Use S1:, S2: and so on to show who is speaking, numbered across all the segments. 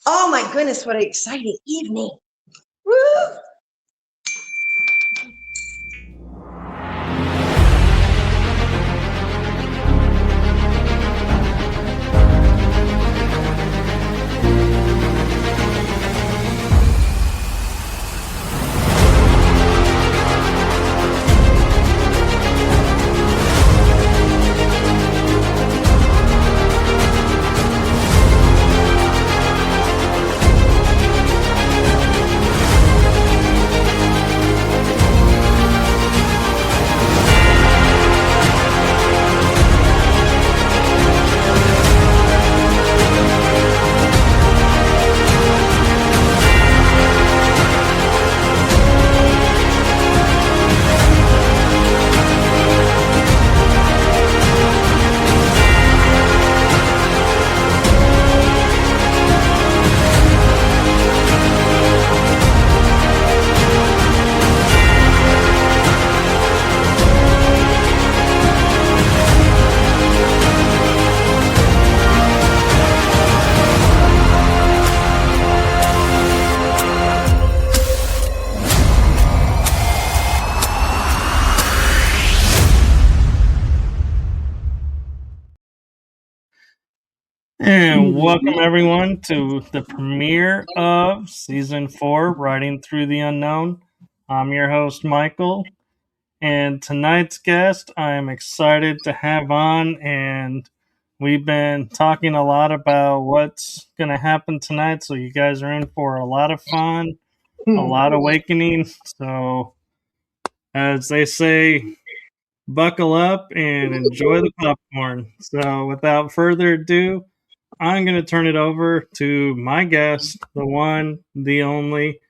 S1: Oh my goodness, what an exciting evening. Woo!
S2: And welcome everyone to the premiere of season 4, Riding Through the Unknown. I'm your host, Michael, and tonight's guest I'm excited to have on, and we've been talking a lot about what's going to happen tonight, so you guys are in for a lot of fun, a lot of awakening. So, as they say, buckle up and enjoy the popcorn. So, without further ado, I'm going to turn it over to my guest, the one, the only,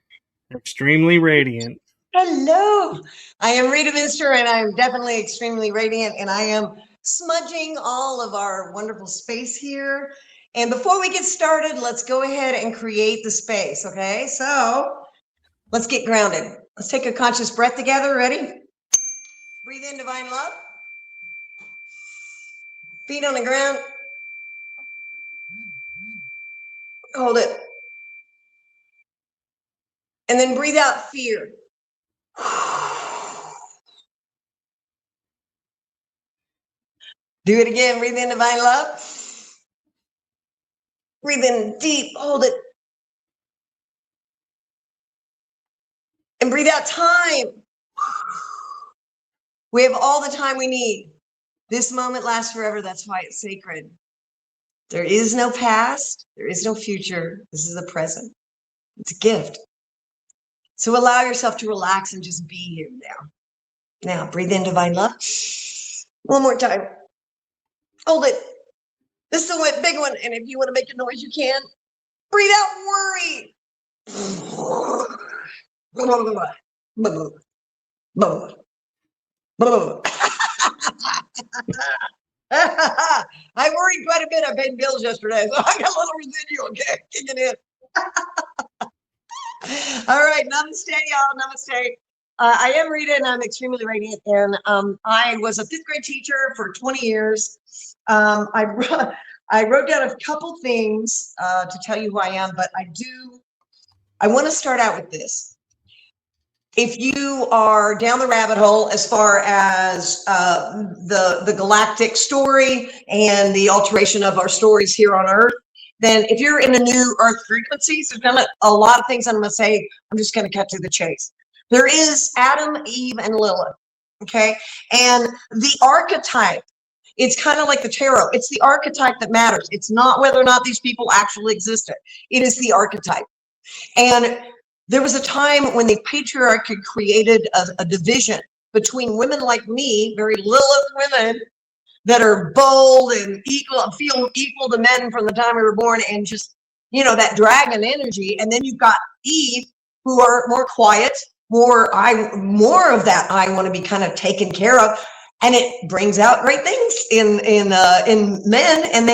S2: extremely radiant.
S1: Hello, I am Rita Minster, and I am definitely extremely radiant, and I am smudging all of our wonderful space here. And before we get started, let's go ahead and create the space, okay? So let's get grounded. Let's take a conscious breath together. Ready? Breathe in divine love. Feet on the ground. Hold it. And then breathe out fear. Do it again. Breathe in divine love. Breathe in deep. Hold it. And breathe out time. We have all the time we need. This moment lasts forever. That's why it's sacred. There is no past. There is no future. This is the present. It's a gift. So allow yourself to relax and just be here now. Now, breathe in divine love. One more time. Hold it. This is a big one. And if you want to make a noise, you can. Breathe out worry. I worried quite a bit. I paid bills yesterday, so I got a little residual kicking in. All right, namaste, y'all. Namaste. I am Rita, and I'm extremely radiant. And I was a fifth grade teacher for 20 years. I wrote down a couple things to tell you who I am, but I want to start out with this. If you are down the rabbit hole as far as the galactic story and the alteration of our stories here on Earth, then if you're in a new Earth frequencies, there's gonna a lot of things I'm gonna say. I'm just gonna cut to the chase. There is Adam, Eve, and Lilith, okay? And the archetype, it's kind of like the tarot. It's the archetype that matters. It's not whether or not these people actually existed. It is the archetype. And there was a time when the patriarchy created a division between women like me, very Lilith women, that are bold and feel equal to men from the time we were born, and just, that dragon energy. And then you've got Eve, who are more quiet, more of that I want to be kind of taken care of. And it brings out great things in men. And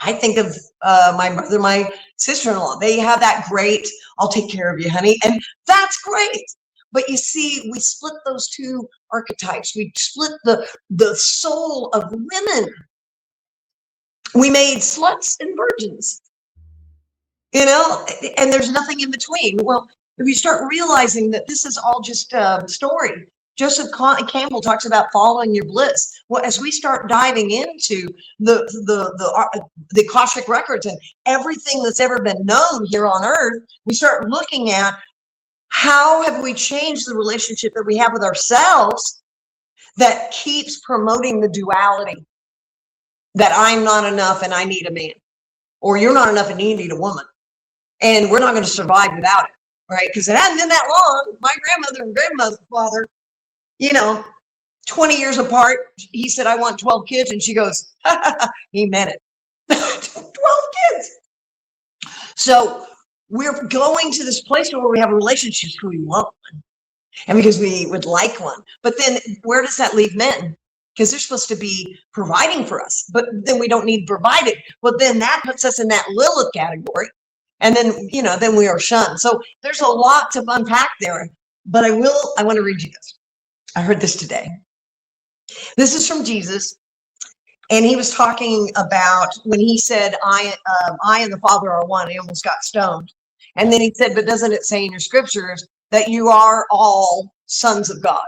S1: I think of my brother, my sister-in-law, they have that great, I'll take care of you, honey. And that's great. But you see, we split those two archetypes. We split the soul of women. We made sluts and virgins. and there's nothing in between. Well, if you start realizing that this is all just a story, Joseph Campbell talks about following your bliss. Well, as we start diving into the Akashic records and everything that's ever been known here on earth, we start looking at how have we changed the relationship that we have with ourselves that keeps promoting the duality that I'm not enough and I need a man, or you're not enough and you need a woman, and we're not going to survive without it, right? Because it hasn't been that long. My grandmother and grandfather, 20 years apart, he said, I want 12 kids. And she goes, he meant it. 12 kids. So we're going to this place where we have relationships who we want one, and because we would like one. But then where does that leave men? Because they're supposed to be providing for us, but then we don't need provided. Well, then that puts us in that Lilith category. And then, then we are shunned. So there's a lot to unpack there, but I want to read you this. I heard this today. This is from Jesus. And he was talking about when he said, I and the Father are one. He almost got stoned. And then he said, but doesn't it say in your scriptures that you are all sons of God?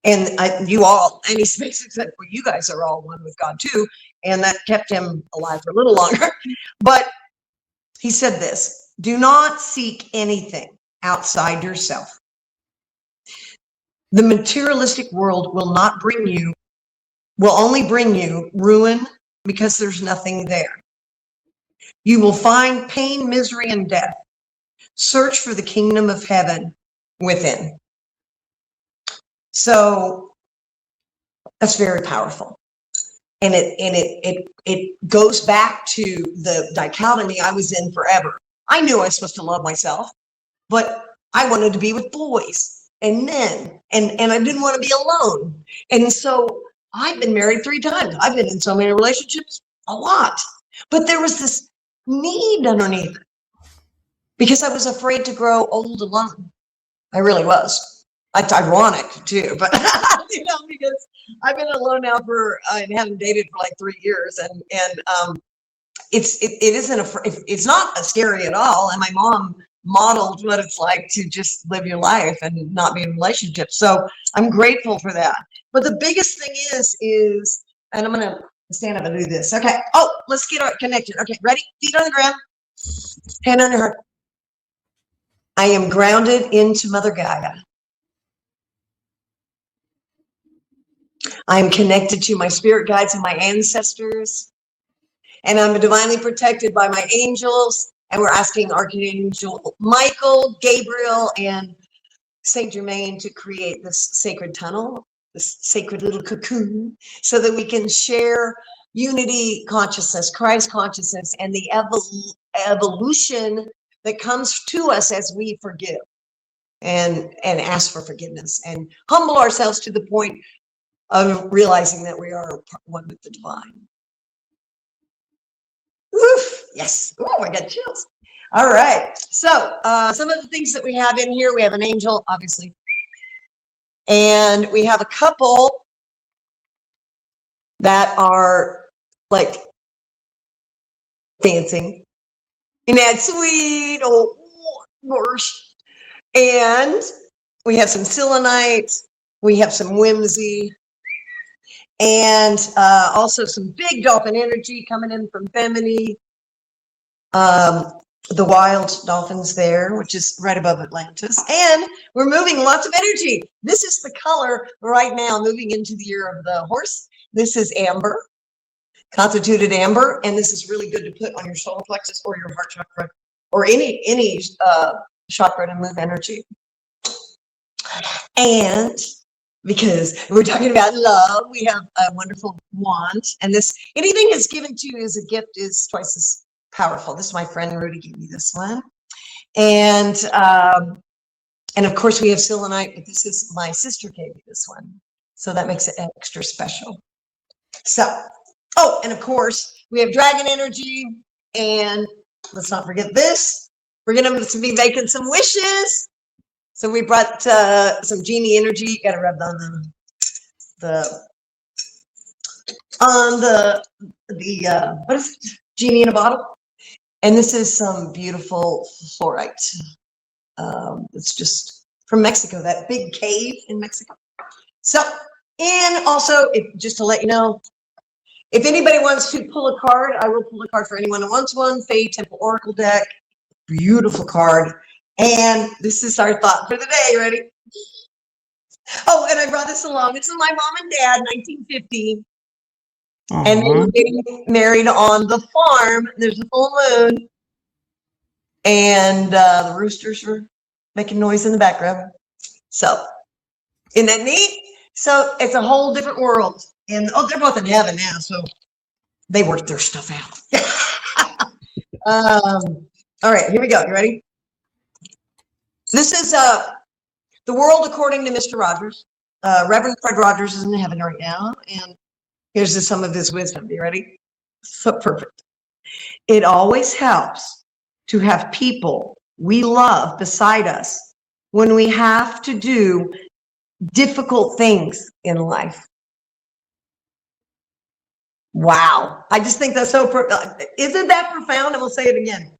S1: And and he basically said, well, you guys are all one with God too. And that kept him alive for a little longer. But he said this, do not seek anything outside yourself. The materialistic world will only bring you ruin because there's nothing there. You will find pain, misery, and death. Search for the kingdom of heaven within. So that's very powerful. And it goes back to the dichotomy I was in forever. I knew I was supposed to love myself, but I wanted to be with boys and men, and I didn't want to be alone. And so I've been married 3 times. I've been in so many relationships, a lot. But there was this need underneath it because I was afraid to grow old alone. I really was. It's ironic too, but because I've been alone now and haven't dated for like 3 years, and it's not scary at all. And my mom modeled what it's like to just live your life and not be in relationships. So I'm grateful for that. But the biggest thing is, and I'm gonna stand up and do this. Okay. Oh, let's get connected. Okay, ready? Feet on the ground, hand on your heart. I am grounded into Mother Gaia. I am connected to my spirit guides and my ancestors, and I'm divinely protected by my angels. And we're asking Archangel Michael, Gabriel, and Saint Germain to create this sacred tunnel, this sacred little cocoon, so that we can share unity consciousness, Christ consciousness, and the evolution that comes to us as we forgive and ask for forgiveness and humble ourselves to the point of realizing that we are one with the divine. Oof, yes. Oh, I got chills. All right. So some of the things that we have in here, we have an angel, obviously. And we have a couple that are like dancing in that sweet old marsh. And we have some selenite. We have some whimsy. And also some big dolphin energy coming in from Bimini. The wild dolphins there, which is right above Atlantis. And we're moving lots of energy. This is the color right now moving into the year of the horse. This is amber, constituted amber. And this is really good to put on your solar plexus or your heart chakra or any chakra to move energy. And because we're talking about love, we have a wonderful wand. And this, anything that's given to you as a gift is twice as powerful. This is my friend Rudy gave me this one. And of course we have selenite, but this is my sister gave me this one. So that makes it extra special. So, oh, and of course we have dragon energy, and let's not forget this. We're going to be making some wishes. So we brought some genie energy. You got to rub on the what is it? Genie in a bottle. And this is some beautiful fluorite. It's just from Mexico, that big cave in Mexico. So, and also, just to let you know, if anybody wants to pull a card, I will pull a card for anyone that wants one. Fey Temple Oracle deck, beautiful card. And this is our thought for the day. Ready? Oh, and I brought this along. This is my mom and dad, 1950. And they were getting married on the farm. There's a full moon. And the roosters were making noise in the background. So, isn't that neat? So it's a whole different world. And they're both in heaven now, so they worked their stuff out. All right, here we go. You ready? This is the world according to Mr. Rogers. Reverend Fred Rogers is in heaven right now, and here's some of his wisdom. You ready? So perfect. It always helps to have people we love beside us when we have to do difficult things in life. Wow. I just think that's so, isn't that profound? And we'll say it again.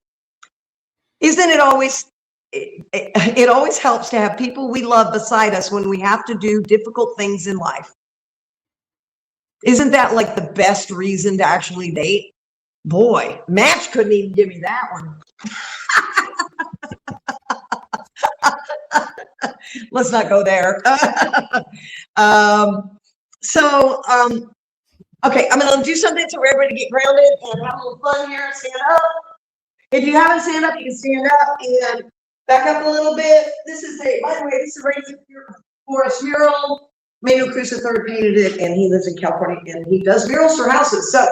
S1: Isn't it always, it always helps to have people we love beside us when we have to do difficult things in life. Isn't that like the best reason to actually date? Boy, Match couldn't even give me that one. Let's not go there. Okay, I'm going to do something so we're everybody get grounded and have a little fun here. Stand up. If you haven't stand up, you can stand up and back up a little bit. This is by the way, this is Rita Forest mural. Manuel Cruz III painted it, and he lives in California, and he does murals for houses. So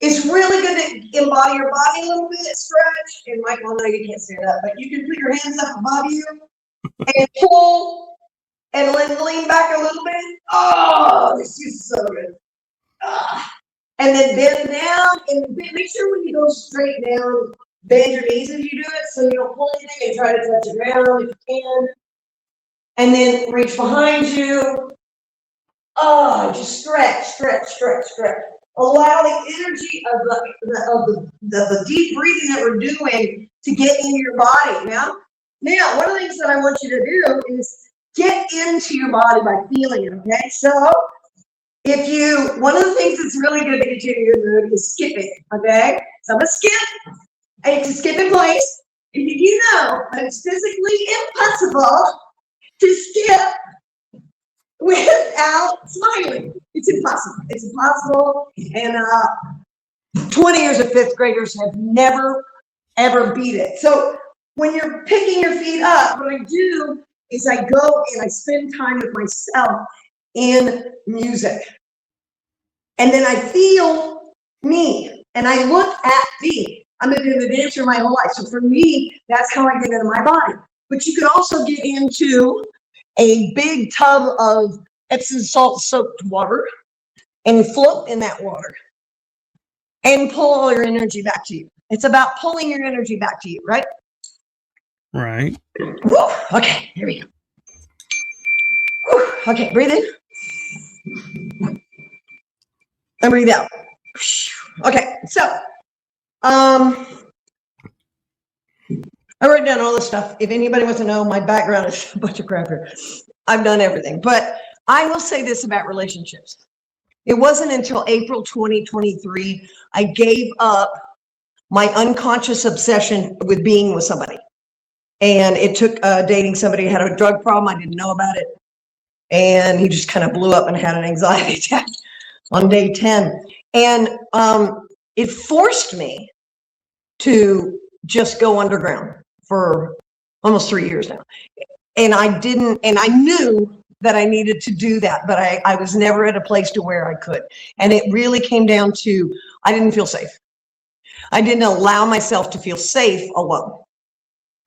S1: it's really good to embody your body a little bit, stretch. And Michael, I know you can't stand up, but you can put your hands up above you and pull and lean back a little bit. Oh, this is so good. And then bend down and make sure when you go straight down, bend your knees as you do it so you don't pull anything and try to touch the ground if you can. And then reach behind you. Oh, just stretch, stretch, stretch, stretch. Allow the energy of the deep breathing that we're doing to get into your body. Now, one of the things that I want you to do is get into your body by feeling it, okay? So, one of the things that's really good to get you in your mood is skipping, okay? So I'm gonna skip, and to skip in place. And did you know that it's physically impossible to skip without smiling? It's impossible. It's impossible. And 20 years of fifth graders have never, ever beat it. So when you're picking your feet up, what I do is I go and I spend time with myself in music. And then I feel me and I look at me. I've been a dancer my whole life. So for me, that's how I get into my body. But you can also get into a big tub of Epsom salt soaked water and float in that water and pull all your energy back to you. It's about pulling your energy back to you, right?
S2: Right.
S1: Woo. Okay, here we go. Woo. Okay, breathe in. And breathe out. Okay, so I wrote down all this stuff. If anybody wants to know, my background is a bunch of crap here. I've done everything. But I will say this about relationships. It wasn't until April 2023 I gave up my unconscious obsession with being with somebody. And it took dating somebody who had a drug problem. I didn't know about it. And he just kind of blew up and had an anxiety attack on day 10. And it forced me to just go underground for almost 3 years now. And I knew that I needed to do that, but I was never at a place to where I could. And it really came down to, I didn't feel safe. I didn't allow myself to feel safe alone.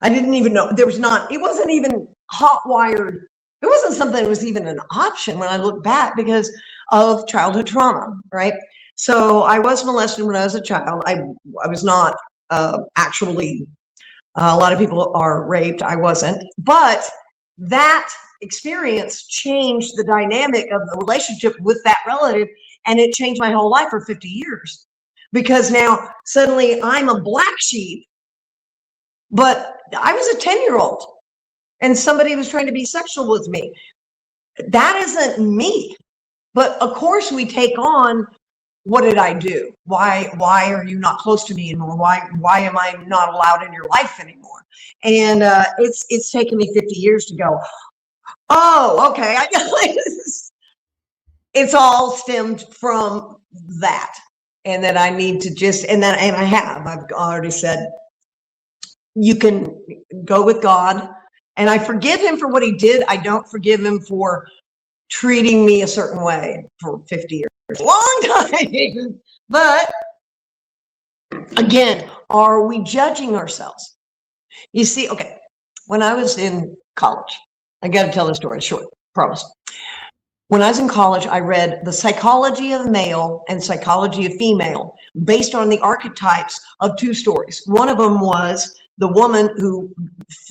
S1: I didn't even know, it wasn't even hot wired. It wasn't something that was even an option when I look back because of childhood trauma, right? So I was molested when I was a child. I was not actually, a lot of people are raped. I wasn't, but that experience changed the dynamic of the relationship with that relative, and it changed my whole life for 50 years. because now suddenly I'm a black sheep, but I was a 10-year-old and somebody was trying to be sexual with me. That isn't me. But of course we take on, what did I do? Why are you not close to me anymore? Why am I not allowed in your life anymore? And it's taken me 50 years to go, oh, okay. It's all stemmed from that. And that I need to just, and I've already said, you can go with God, and I forgive him for what he did. I don't forgive him for treating me a certain way for 50 years. Long time. But again, are we judging ourselves? You see, okay, when I was in college, I got to tell the story short, promise. When I was in college, I read The Psychology of Male and Psychology of Female based on the archetypes of two stories. One of them was the woman who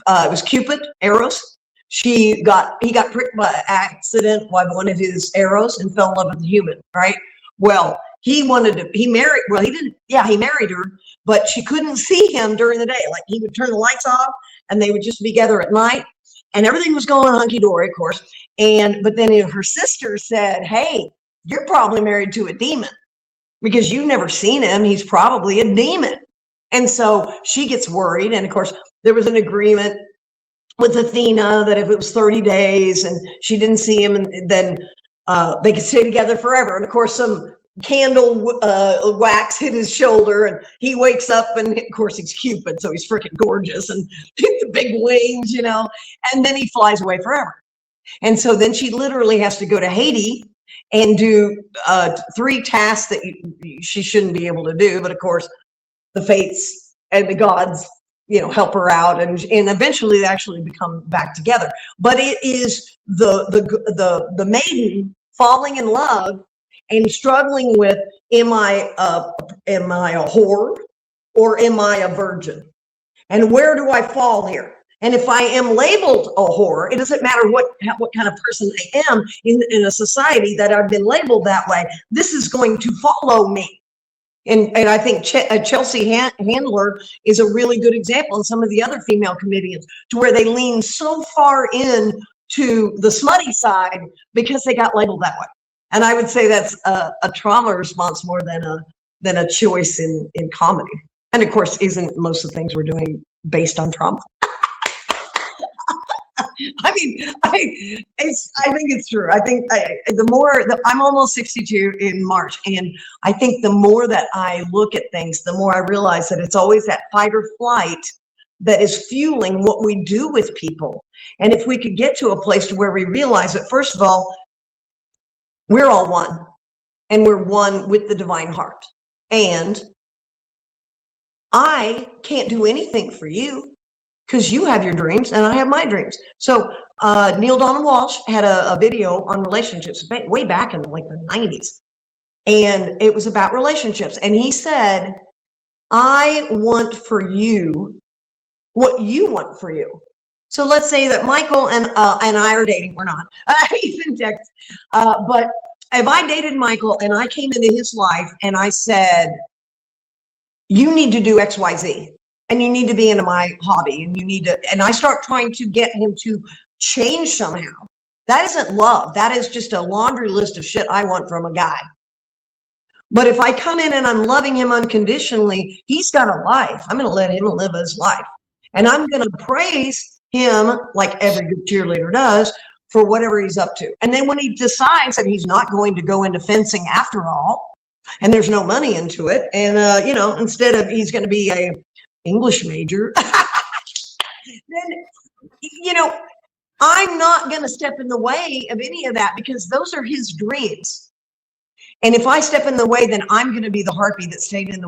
S1: was Cupid, Eros. He got pricked by accident by one of his arrows and fell in love with a human, right? Well, he married her, but she couldn't see him during the day. Like, he would turn the lights off and they would just be together at night, and everything was going hunky-dory, of course. But then her sister said, hey, you're probably married to a demon because you've never seen him. He's probably a demon. And so she gets worried. And of course, there was an agreement with Athena that if it was 30 days and she didn't see him, and then they could stay together forever. And of course, some candle wax hit his shoulder, and he wakes up, and of course he's Cupid, so he's freaking gorgeous and the big wings, and then he flies away forever. And so then she literally has to go to Haiti and do 3 tasks that she shouldn't be able to do. But of course, the fates and the gods, help her out, and eventually they actually become back together. But it is the maiden falling in love and struggling with, am I a whore or am I a virgin? And where do I fall here? And if I am labeled a whore, it doesn't matter what kind of person I am in a society that I've been labeled that way. This is going to follow me. And I think Chelsea Handler is a really good example, and some of the other female comedians, to where they lean so far in to the smutty side because they got labeled that way. And I would say that's a trauma response more than a choice in comedy. And of course, isn't most of the things we're doing based on trauma? I mean, I think it's true. I think I'm almost 62 in March, and I think the more that I look at things, the more I realize that it's always that fight or flight that is fueling what we do with people. And if we could get to a place to where we realize that, first of all, we're all one, and we're one with the divine heart. And I can't do anything for you, because you have your dreams and I have my dreams. So Neil Donald Walsh had a video on relationships way back in like the 90s. And it was about relationships. And he said, I want for you what you want for you. So let's say that Michael and I are dating. We're not. He's in Texas. But if I dated Michael and I came into his life and I said, you need to do X, Y, Z. And you need to be into my hobby, and I start trying to get him to change somehow. That isn't love. That is just a laundry list of shit I want from a guy. But if I come in and I'm loving him unconditionally, he's got a life. I'm going to let him live his life. And I'm going to praise him like every good cheerleader does for whatever he's up to. And then when he decides that he's not going to go into fencing after all, and there's no money into it, and, instead of he's going to be a English major, then, I'm not going to step in the way of any of that, because those are his dreams. And if I step in the way, then I'm going to be the harpy that stayed in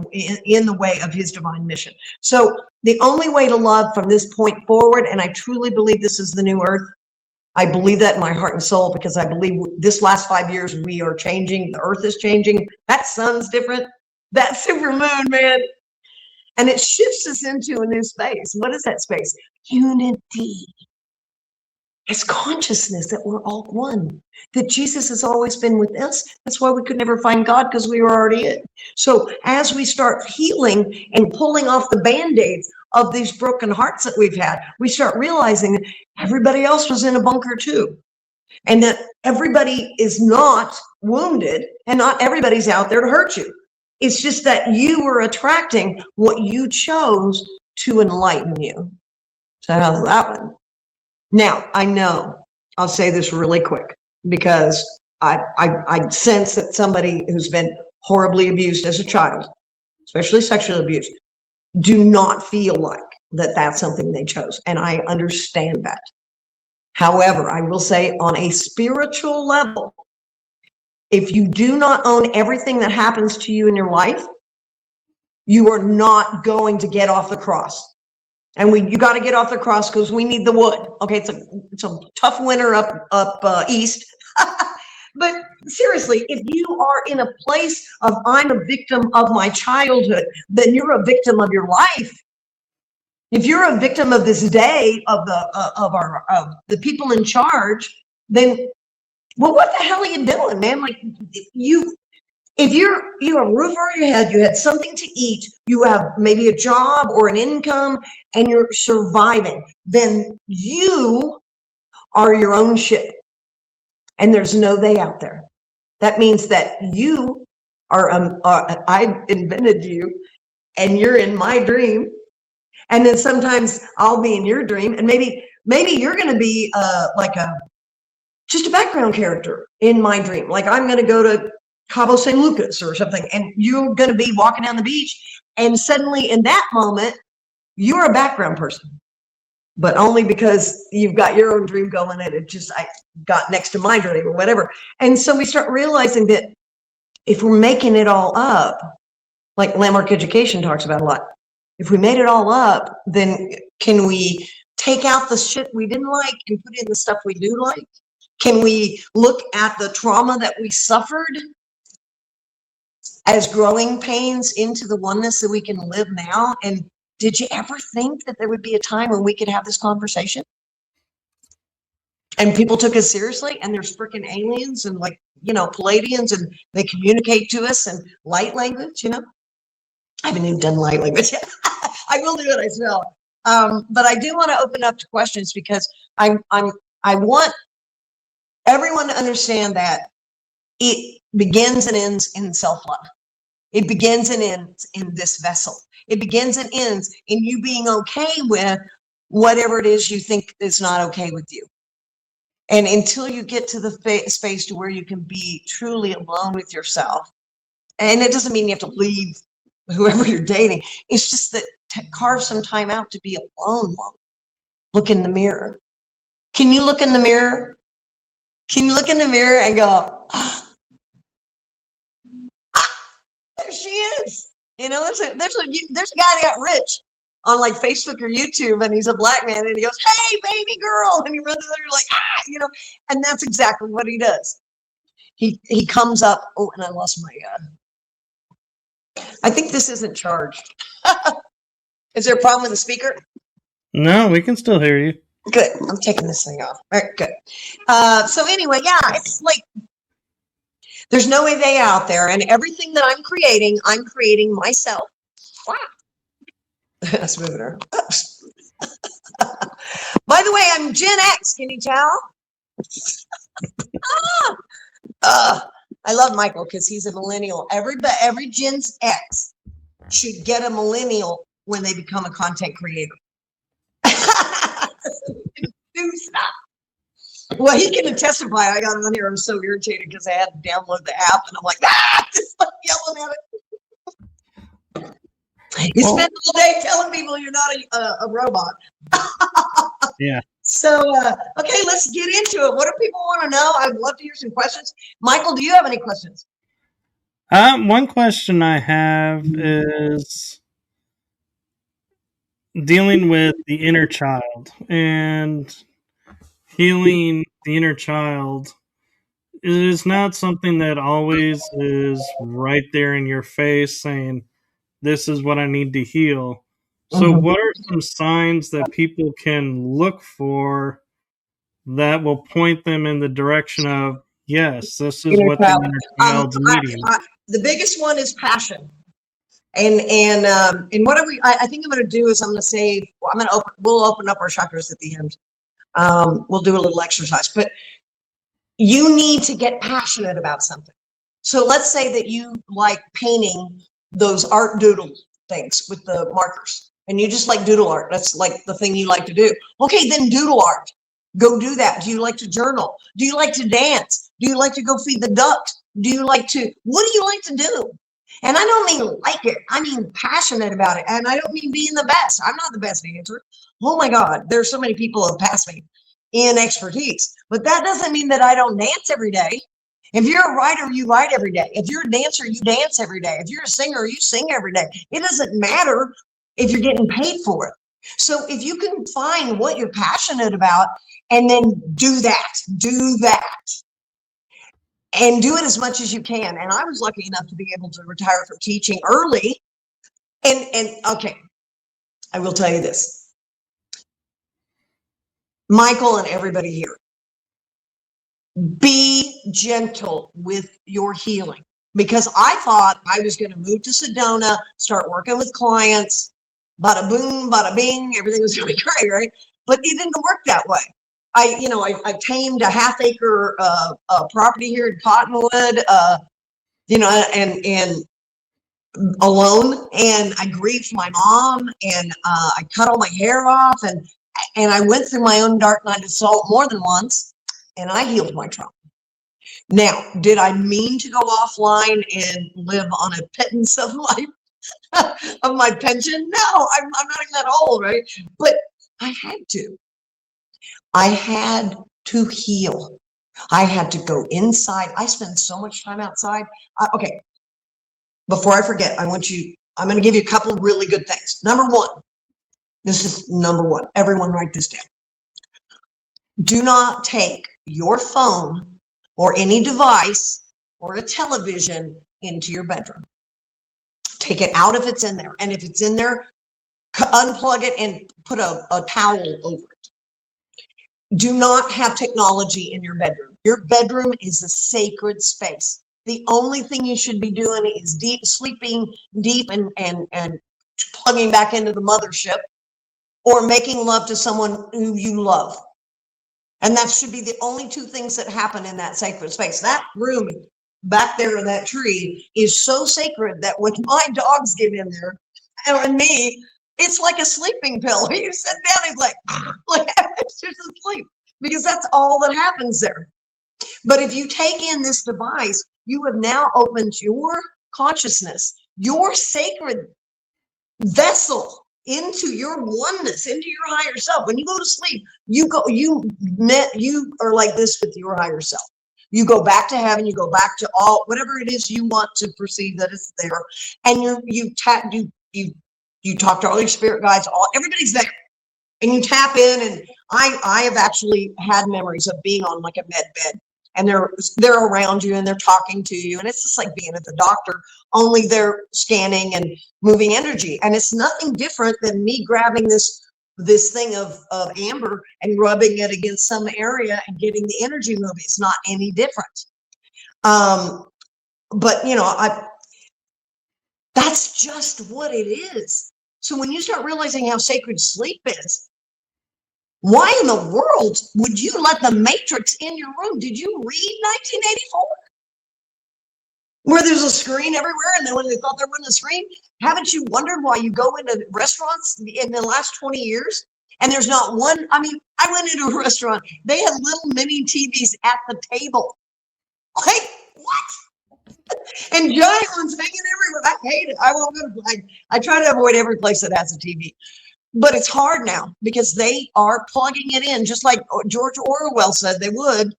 S1: the way of his divine mission. So the only way to love from this point forward, and I truly believe this is the new earth. I believe that in my heart and soul, because I believe this last 5 years we are changing. The earth is changing. That sun's different. That super moon, man. And it shifts us into a new space. What is that space? Unity. is consciousness that we're all one, that Jesus has always been with us. That's why we could never find God, because we were already in. So as we start healing and pulling off the Band-Aids of these broken hearts that we've had, we start realizing that everybody else was in a bunker too. And that everybody is not wounded and not everybody's out there to hurt you. It's just that you were attracting what you chose to enlighten you. So how's that one? Now, I know, I'll say this really quick, because I sense that somebody who's been horribly abused as a child, especially sexually abused, do not feel like that that's something they chose. And I understand that. However, I will say on a spiritual level, if you do not own everything that happens to you in your life, you are not going to get off the cross. And you got to get off the cross because we need the wood. Okay, it's a tough winter up east. But seriously, if you are in a place of I'm a victim of my childhood, then you're a victim of your life. If you're a victim of this day of the people in charge, then well, what the hell are you doing, man? Like if you have a roof over your head, you had something to eat, you have maybe a job or an income, and you're surviving, then you are your own shit. And there's no they out there. That means that you are, I invented you, and you're in my dream. And then sometimes I'll be in your dream, and maybe you're going to be just a background character in my dream. Like I'm going to go to Cabo San Lucas or something, and you're going to be walking down the beach, and suddenly in that moment, you're a background person, but only because you've got your own dream going, and I got next to my dream or whatever. And so we start realizing that if we're making it all up, like Landmark Education talks about a lot, if we made it all up, then can we take out the shit we didn't like and put in the stuff we do like? Can we look at the trauma that we suffered as growing pains into the oneness that we can live now? And did you ever think that there would be a time when we could have this conversation and people took us seriously, and there's freaking aliens and Palladians, and they communicate to us in light language? I haven't even done light language yet. I will do it, I will. But I do want to open up to questions, because I want everyone to understand that it begins and ends in self-love. It begins and ends in this vessel. It begins and ends in you being okay with whatever it is you think is not okay with you. And until you get to the space to where you can be truly alone with yourself, and it doesn't mean you have to leave whoever you're dating. It's just that carve some time out to be alone. Look in the mirror. Can you look in the mirror? Can you look in the mirror and go, there she is? There's a guy that got rich on like Facebook or YouTube, and he's a black man, and he goes, "Hey, baby girl," and he runs there like, and that's exactly what he does. He comes up. Oh, and I lost my. I think this isn't charged. Is there a problem with the speaker?
S2: No, we can still hear you.
S1: Good. I'm taking this thing off. All right, good. So anyway, yeah, it's like there's no way they out there, and everything that I'm creating myself. Wow. Let's move it around. By the way, I'm Gen X. Can you tell? I love Michael because he's a millennial. Every Gen X should get a millennial when they become a content creator. Do stuff. Well, he can testify. I got on here. I'm so irritated because I had to download the app, and I'm like, just like yelling at it. You spend all day telling people you're not a robot.
S2: Yeah.
S1: So, okay, let's get into it. What do people want to know? I'd love to hear some questions. Michael, do you have any questions?
S2: One question I have is dealing with the inner child and healing the inner child. It is not something that always is right there in your face saying, this is what I need to heal. So what are some signs that people can look for that will point them in the direction of, yes, this is
S1: Inner
S2: what the
S1: child.
S2: inner child's needing.
S1: The biggest one is passion. And what are we? I think I'm going to do is I'm going to say we'll open up our chakras at the end. We'll do a little exercise, but you need to get passionate about something. So let's say that you like painting those art doodle things with the markers, and you just like doodle art. That's like the thing you like to do. Okay, then doodle art. Go do that. Do you like to journal? Do you like to dance? Do you like to go feed the ducks? What do you like to do? And I don't mean like it. I mean passionate about it. And I don't mean being the best. I'm not the best dancer. Oh my God, there's so many people who have passed me in expertise. But that doesn't mean that I don't dance every day. If you're a writer, you write every day. If you're a dancer, you dance every day. If you're a singer, you sing every day. It doesn't matter if you're getting paid for it. So if you can find what you're passionate about and then do that. And do it as much as you can. And I was lucky enough to be able to retire from teaching early. And okay, I will tell you this. Michael and everybody here, be gentle with your healing. Because I thought I was going to move to Sedona, start working with clients, bada boom, bada bing, everything was going to be great, right? But it didn't work that way. I tamed a half-acre property here in Cottonwood, and alone, and I grieved my mom, and I cut all my hair off, and I went through my own dark night of soul more than once, and I healed my trauma. Now, did I mean to go offline and live on a pittance of my pension? No, I'm not even that old, right? But I had to. I had to heal. I had to go inside. I spend so much time outside. Okay, before I forget, I'm going to give you a couple of really good things. Number one, this is number one. Everyone write this down. Do not take your phone or any device or a television into your bedroom. Take it out if it's in there. And if it's in there, unplug it and put a towel over it. Do not have technology in your bedroom. Your bedroom is a sacred space. The only thing you should be doing is sleeping deep and plugging back into the mothership, or making love to someone who you love. And that should be the only two things that happen in that sacred space. That room back there in that tree is so sacred that when my dogs get in there, and me, it's like a sleeping pill. You sit down, it's like it's just asleep, because that's all that happens there. But if you take in this device, you have now opened your consciousness, your sacred vessel, into your oneness, into your higher self. When you go to sleep, you are like this with your higher self. You go back to heaven, you go back to all, whatever it is you want to perceive that is there. And you talk to all your spirit guides, everybody's there. And you tap in, and I have actually had memories of being on like a med bed, and they're around you and they're talking to you, and it's just like being at the doctor, only they're scanning and moving energy. And it's nothing different than me grabbing this thing of amber and rubbing it against some area and getting the energy moving. It's not any different. But that's just what it is. So when you start realizing how sacred sleep is, why in the world would you let the Matrix in your room? Did you read 1984? Where there's a screen everywhere, and then when they thought there wasn't a screen, haven't you wondered why you go into restaurants in the last 20 years and there's not one? I mean, I went into a restaurant, they had little mini TVs at the table. Like, what? And giant ones hanging everywhere. I hate it. I won't go to, I try to avoid every place that has a TV. But it's hard now because they are plugging it in, just like George Orwell said they would.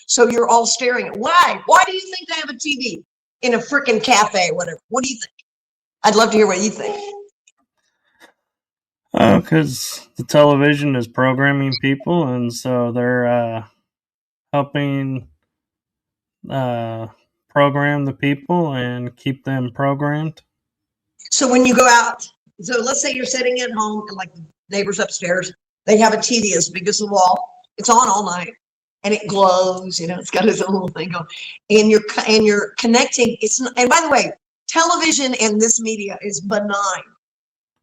S1: So you're all staring at, why? Why do you think they have a TV in a freaking cafe, whatever? What do you think? I'd love to hear what you think.
S2: Because the television is programming people, and so they're helping program the people and keep them programmed.
S1: So when you go out, so let's say you're sitting at home, and like the neighbors upstairs, they have a TV as big as the wall, It's on all night. And it glows, it's got its own little thing going. And you're connecting. And by the way, television and this media is benign.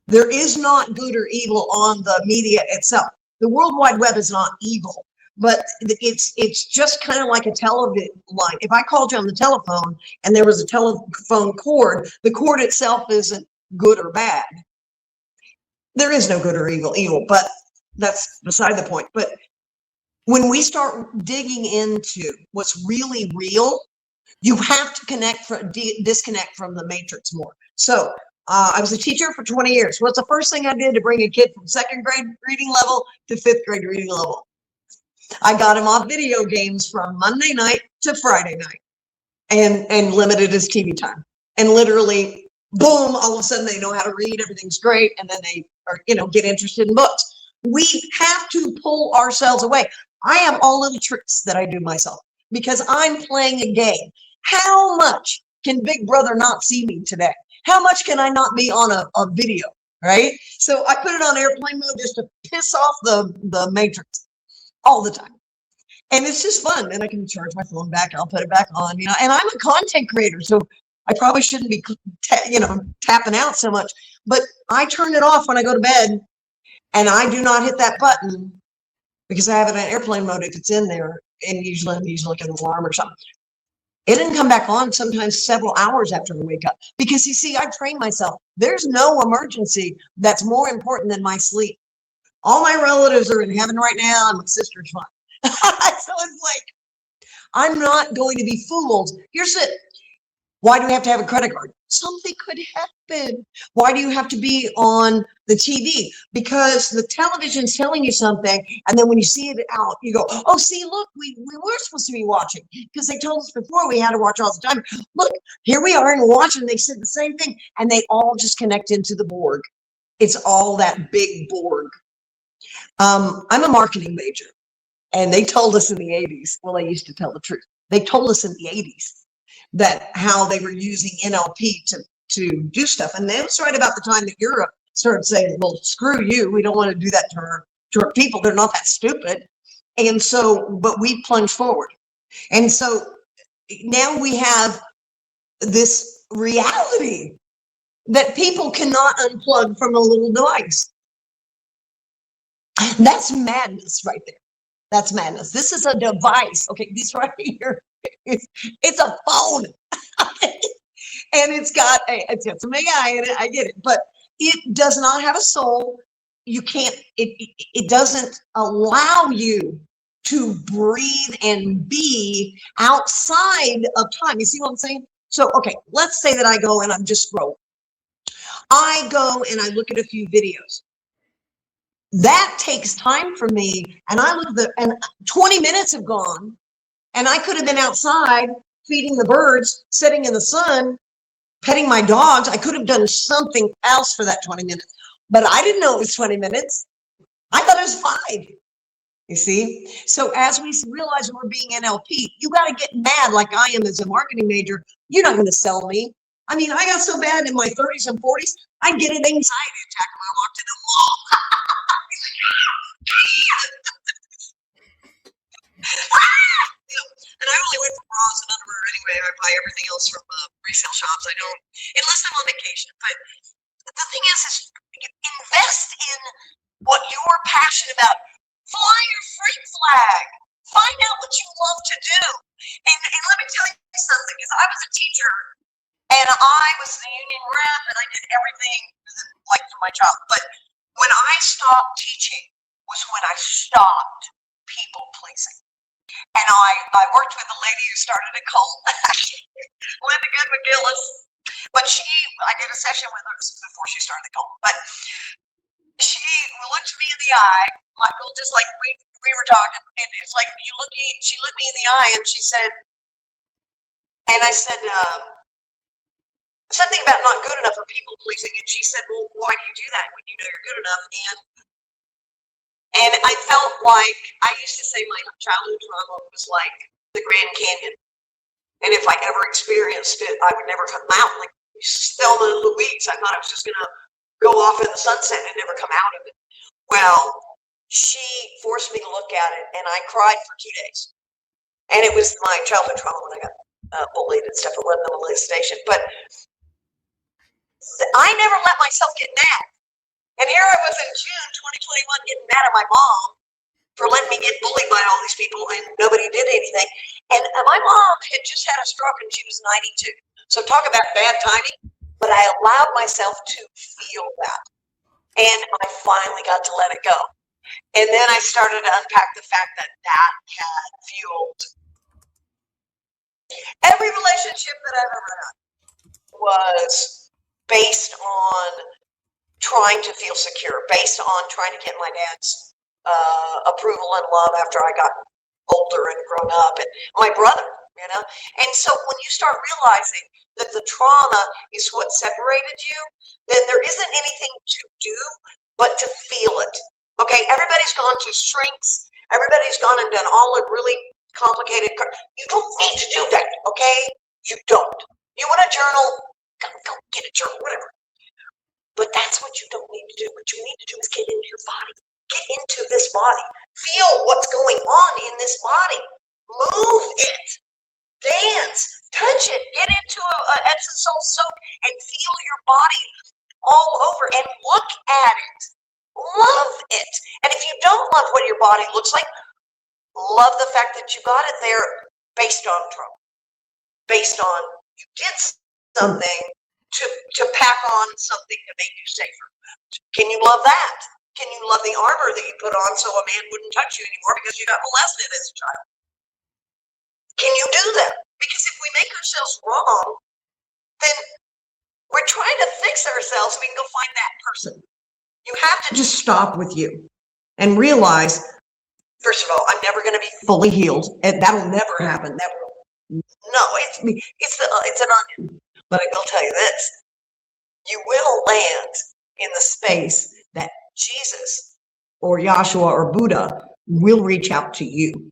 S1: There is not good or evil on the media itself. The World Wide Web is not evil, but it's just kind of like a television line. If I called you on the telephone and there was a telephone cord, the cord itself isn't good or bad. There is no good or evil, but that's beside the point. But when we start digging into what's really real, you have to disconnect from the matrix more. So I was a teacher for 20 years. What's the first thing I did to bring a kid from second grade reading level to fifth grade reading level? I got him off video games from Monday night to Friday night and limited his TV time. And literally, boom, all of a sudden they know how to read, everything's great, and then they are, get interested in books. We have to pull ourselves away. I have all little tricks that I do myself because I'm playing a game. How much can Big Brother not see me today? How much can I not be on a video, right? So I put it on airplane mode just to piss off the matrix all the time. And it's just fun. And I can charge my phone back. I'll put it back on, and I'm a content creator. So I probably shouldn't be, tapping out so much. But I turn it off when I go to bed. And I do not hit that button because I have it on airplane mode if it's in there. And usually I'm like an alarm or something. It didn't come back on sometimes several hours after I wake up. Because you see, I train myself. There's no emergency that's more important than my sleep. All my relatives are in heaven right now, and my sister's fine. So it's like, I'm not going to be fooled. Here's it. Why do we have to have a credit card? Something could happen. Why do you have to be on the TV? Because the television's telling you something, and then when you see it out, you go, oh, see, look, we were supposed to be watching because they told us before we had to watch all the time. Look, here we are and we're watching. They said the same thing, and they all just connect into the Borg. It's all that big Borg. I'm a marketing major, and they told us in the 80s, well, they used to tell the truth. They told us in the 80s that how they were using NLP to do stuff. And that was right about the time that Europe started saying, well, screw you. We don't want to do that to our people. They're not that stupid. And so, but we plunged forward. And so now we have this reality that people cannot unplug from a little device. That's madness right there. That's madness. This is a device. Okay, this right here. It's a phone. And it's got it's some AI in it. I get it, but it does not have a soul. You can't, it doesn't allow you to breathe and be outside of time. You see what I'm saying? So, okay, let's say that I go and I'm just scrolling. I go and I look at a few videos. That takes time for me. And I look at and 20 minutes have gone. And I could have been outside feeding the birds, sitting in the sun, petting my dogs. I could have done something else for that 20 minutes, but I didn't know it was 20 minutes. I thought it was 5. You see? So as we realize we're being NLP, you got to get mad like I am as a marketing major. You're not going to sell me. I mean, I got so bad in my 30s and 40s, I'd get an anxiety attack when I walked in the mall. And I only went for bras and underwear anyway. I buy everything else from resale shops. I don't, unless I'm on vacation. But the thing is invest in what you're passionate about. Fly your freak flag. Find out what you love to do. And let me tell you something, because I was a teacher and I was the union rep and I did everything like for my job. But when I stopped teaching was when I stopped people pleasing. And I worked with a lady who started a cult, Linda Good McGillis. But I did a session with her before she started the cult. But she looked me in the eye, Michael, just like we were talking. And it's like she looked me in the eye and she said, and I said, something about not good enough for people pleasing. And she said, well, why do you do that when you know you're good enough? And I felt like, I used to say my childhood trauma was like the Grand Canyon. And if I ever experienced it, I would never come out. Like Thelma and Louise, I thought I was just going to go off in the sunset and never come out of it. Well, she forced me to look at it, and I cried for 2 days. And it was my childhood trauma when I got bullied and stuff. It wasn't the molestation, but I never let myself get mad. And here I was in June 2021 getting mad at my mom for letting me get bullied by all these people, and nobody did anything. And my mom had just had a stroke, and she was 92. So talk about bad timing. But I allowed myself to feel that, and I finally got to let it go. And then I started to unpack the fact that that had fueled every relationship that I've ever had was based on trying to feel secure, based on trying to get my dad's approval and love after I got older and grown up, and my brother, you know. And so when you start realizing that the trauma is what separated you, then there isn't anything to do but to feel it. Okay, everybody's gone to shrinks. Everybody's gone and done all the really complicated. You don't need to do that, okay? You don't. You want a journal? Go get a journal, whatever. But that's what you don't need to do. What you need to do is get into your body. Get into this body. Feel what's going on in this body. Move it. Dance. Touch it. Get into an Epsom salt soak and feel your body all over and look at it. Love it. And if you don't love what your body looks like, love the fact that you got it there based on trauma. Based on you did something to pack on something to make you safer. Can you love that? Can you love the armor that you put on so a man wouldn't touch you anymore because you got molested as a child? Can you do that? Because if we make ourselves wrong, then we're trying to fix ourselves so we can go find that person. You have to just stop with you and realize, first of all, I'm never going to be fully healed, and that'll never happen. That will, no, it's an onion. But I will tell you this: you will land in the space that Jesus or Yahshua or Buddha will reach out to you.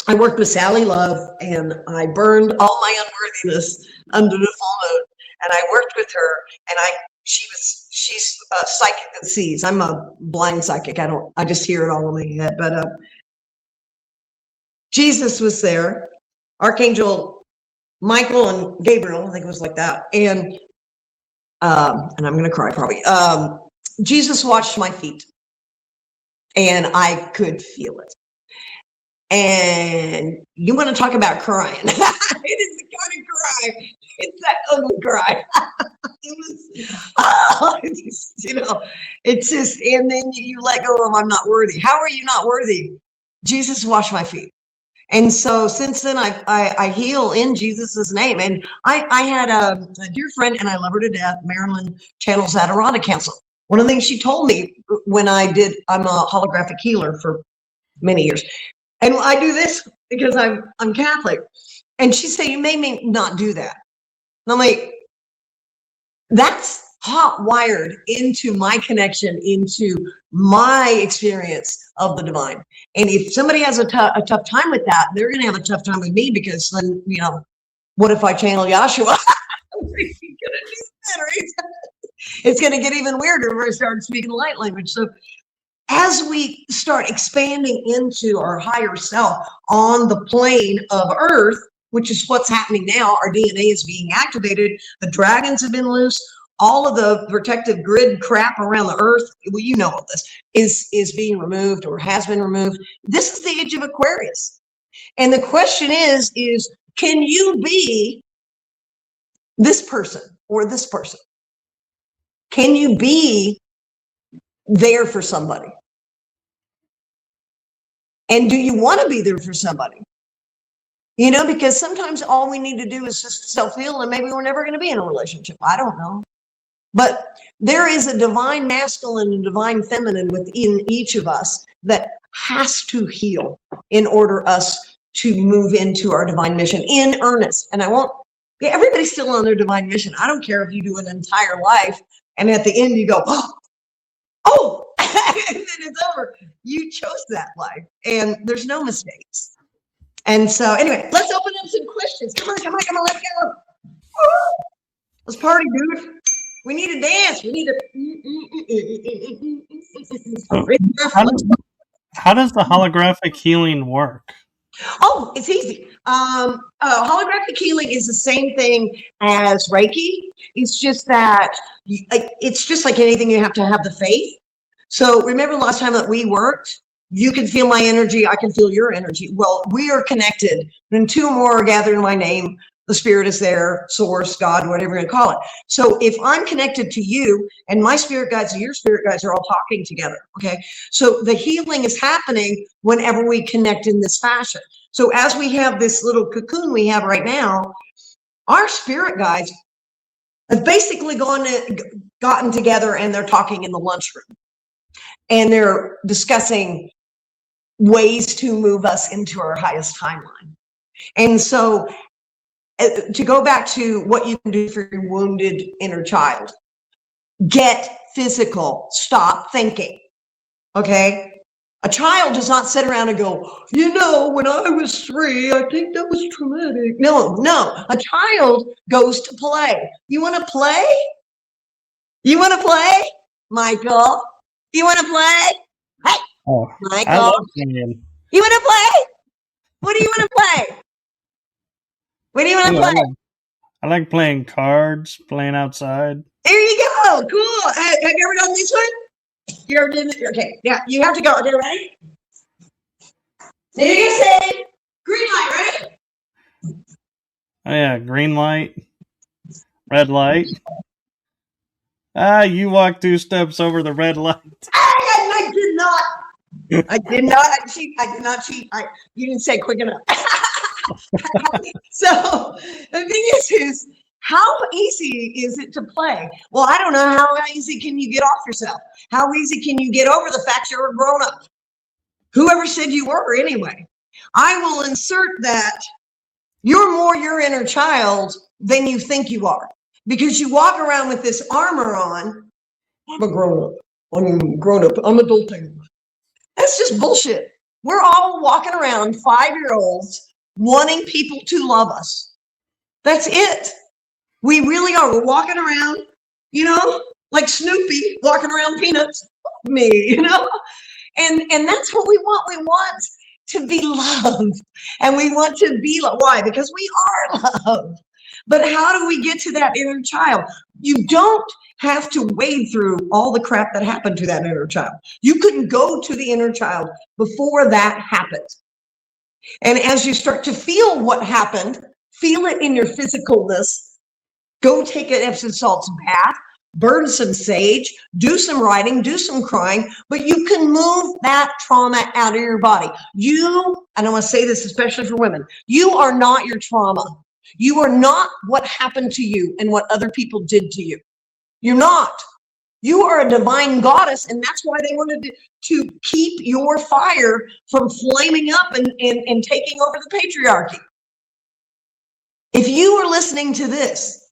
S1: I worked with Sally Love, and I burned all my unworthiness under the full moon, and I worked with her, and she's a psychic that sees. I'm a blind psychic. I just hear it all in my head. But Jesus was there, Archangel Michael and Gabriel, I think it was like that. And I'm going to cry probably. Jesus washed my feet, and I could feel it. And you want to talk about crying. It is the kind of cry. It's that ugly cry. It's just, and then you let go of, I'm not worthy. How are you not worthy? Jesus washed my feet. And so since then, I heal in Jesus's name. And I had a dear friend, and I love her to death, Marilyn Channel's Adirondack Council. One of the things she told me when I'm a holographic healer for many years. And I do this because I'm Catholic. And she said, you may not do that. And I'm like, that's hot wired into my connection, into my experience of the divine. And if somebody has a tough time with that, they're going to have a tough time with me, because then, what if I channel Yahshua? It's going to get even weirder if I start speaking light language. So as we start expanding into our higher self on the plane of Earth, which is what's happening now, our DNA is being activated. The dragons have been loose. All of the protective grid crap around the Earth, well, you know all this, is being removed or has been removed. This is the age of Aquarius. And the question is can you be this person or this person? Can you be there for somebody? And do you want to be there for somebody? Because sometimes all we need to do is just self-heal, and maybe we're never going to be in a relationship. I don't know. But there is a divine masculine and divine feminine within each of us that has to heal in order us to move into our divine mission in earnest. And everybody's still on their divine mission. I don't care if you do an entire life and at the end you go, oh, and then it's over. You chose that life, and there's no mistakes. And so anyway, let's open up some questions. Come on, let's go. Let's party, dude. We need to dance. We need to.
S2: How does the holographic healing work?
S1: Oh, it's easy. Holographic healing is the same thing as Reiki. It's just that it's just like anything, you have to have the faith. So remember last time that we worked, you can feel my energy, I can feel your energy. Well, we are connected. When two or more are gathered in my name, the spirit is there, source, God, whatever you're going to call it. So if I'm connected to you and my spirit guides and your spirit guides are all talking together, okay? So the healing is happening whenever we connect in this fashion. So as we have this little cocoon we have right now, our spirit guides have basically gotten together and they're talking in the lunchroom. And they're discussing ways to move us into our highest timeline. And so to go back to what you can do for your wounded inner child, get physical, stop thinking, okay? A child does not sit around and go, you know, when I was 3, I think that was traumatic. No, a child goes to play. You want to play? You want to play, Michael? You want to play? Hey,
S2: Oh,
S1: Michael,
S2: I love playing.
S1: you want to play? What do you want to play? What do you want to
S2: Ooh,
S1: play?
S2: I like playing cards, playing outside.
S1: There you go. Cool. Have you ever done this one? You ever did it? Okay. Yeah, you have to go. Okay, ready? So you're going to say green light, ready?
S2: Oh yeah, green light, red light. You walk 2 steps over the red light.
S1: I did not. I did not cheat. I did not cheat. You didn't say quick enough. So the thing is how easy is it to play? Well, I don't know. How easy can you get off yourself? How easy can you get over the fact you're a grown up? Whoever said you were anyway. I will insert that you're more your inner child than you think you are, because you walk around with this armor on. I'm a grown up. I'm grown up. I'm adulting. That's just bullshit. We're all walking around 5-year-olds wanting people to love us. That's it. We really are. We're walking around, you know, like Snoopy walking around Peanuts. Me, you know, and that's what we want. We want to be loved, and we want to be loved. Why? Because we are loved. But how do we get to that inner child? You don't have to wade through all the crap that happened to that inner child. You couldn't go to the inner child before that happened. And as you start to feel what happened, feel it in your physicalness, go take an Epsom salts bath, burn some sage, do some writing, do some crying, but you can move that trauma out of your body. And I want to say this especially for women, you are not your trauma. You are not what happened to you and what other people did to you. You're not. You are a divine goddess, and that's why they wanted to keep your fire from flaming up and taking over the patriarchy. If you are listening to this,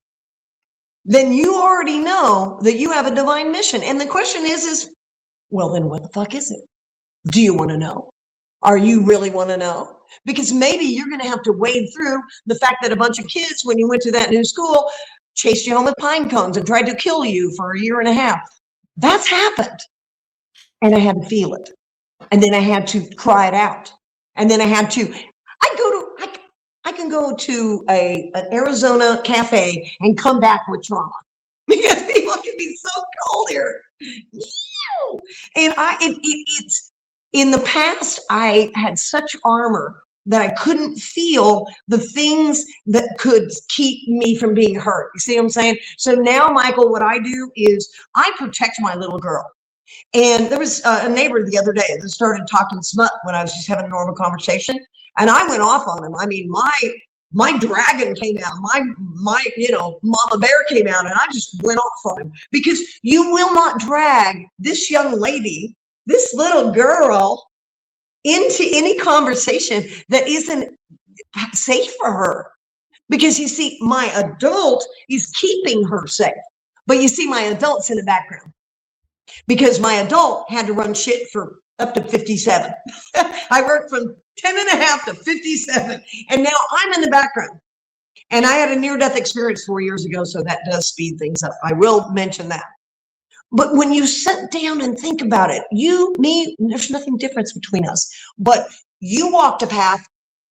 S1: then you already know that you have a divine mission. And the question is, well, then what the fuck is it? Do you want to know? Are you really want to know? Because maybe you're going to have to wade through the fact that a bunch of kids, when you went to that new school, chased you home with pine cones and tried to kill you for a year and a half. That's happened. And I had to feel it. And then I had to cry it out. And then I can go to an Arizona cafe and come back with trauma. Because people can be so cold here. And it's in the past, I had such armor that I couldn't feel the things that could keep me from being hurt. You see what I'm saying? So now, Michael, what I do is I protect my little girl. And there was a neighbor the other day that started talking smut when I was just having a normal conversation. And I went off on him. I mean, my dragon came out, my mama bear came out, and I just went off on him, because you will not drag this young lady, this little girl, into any conversation that isn't safe for her. Because you see, my adult is keeping her safe. But you see, my adult's in the background. Because my adult had to run shit for up to 57. I worked from 10 and a half to 57. And now I'm in the background. And I had a near-death experience 4 years ago, so that does speed things up. I will mention that. But when you sit down and think about it, you, me, there's nothing different between us. But you walked a path,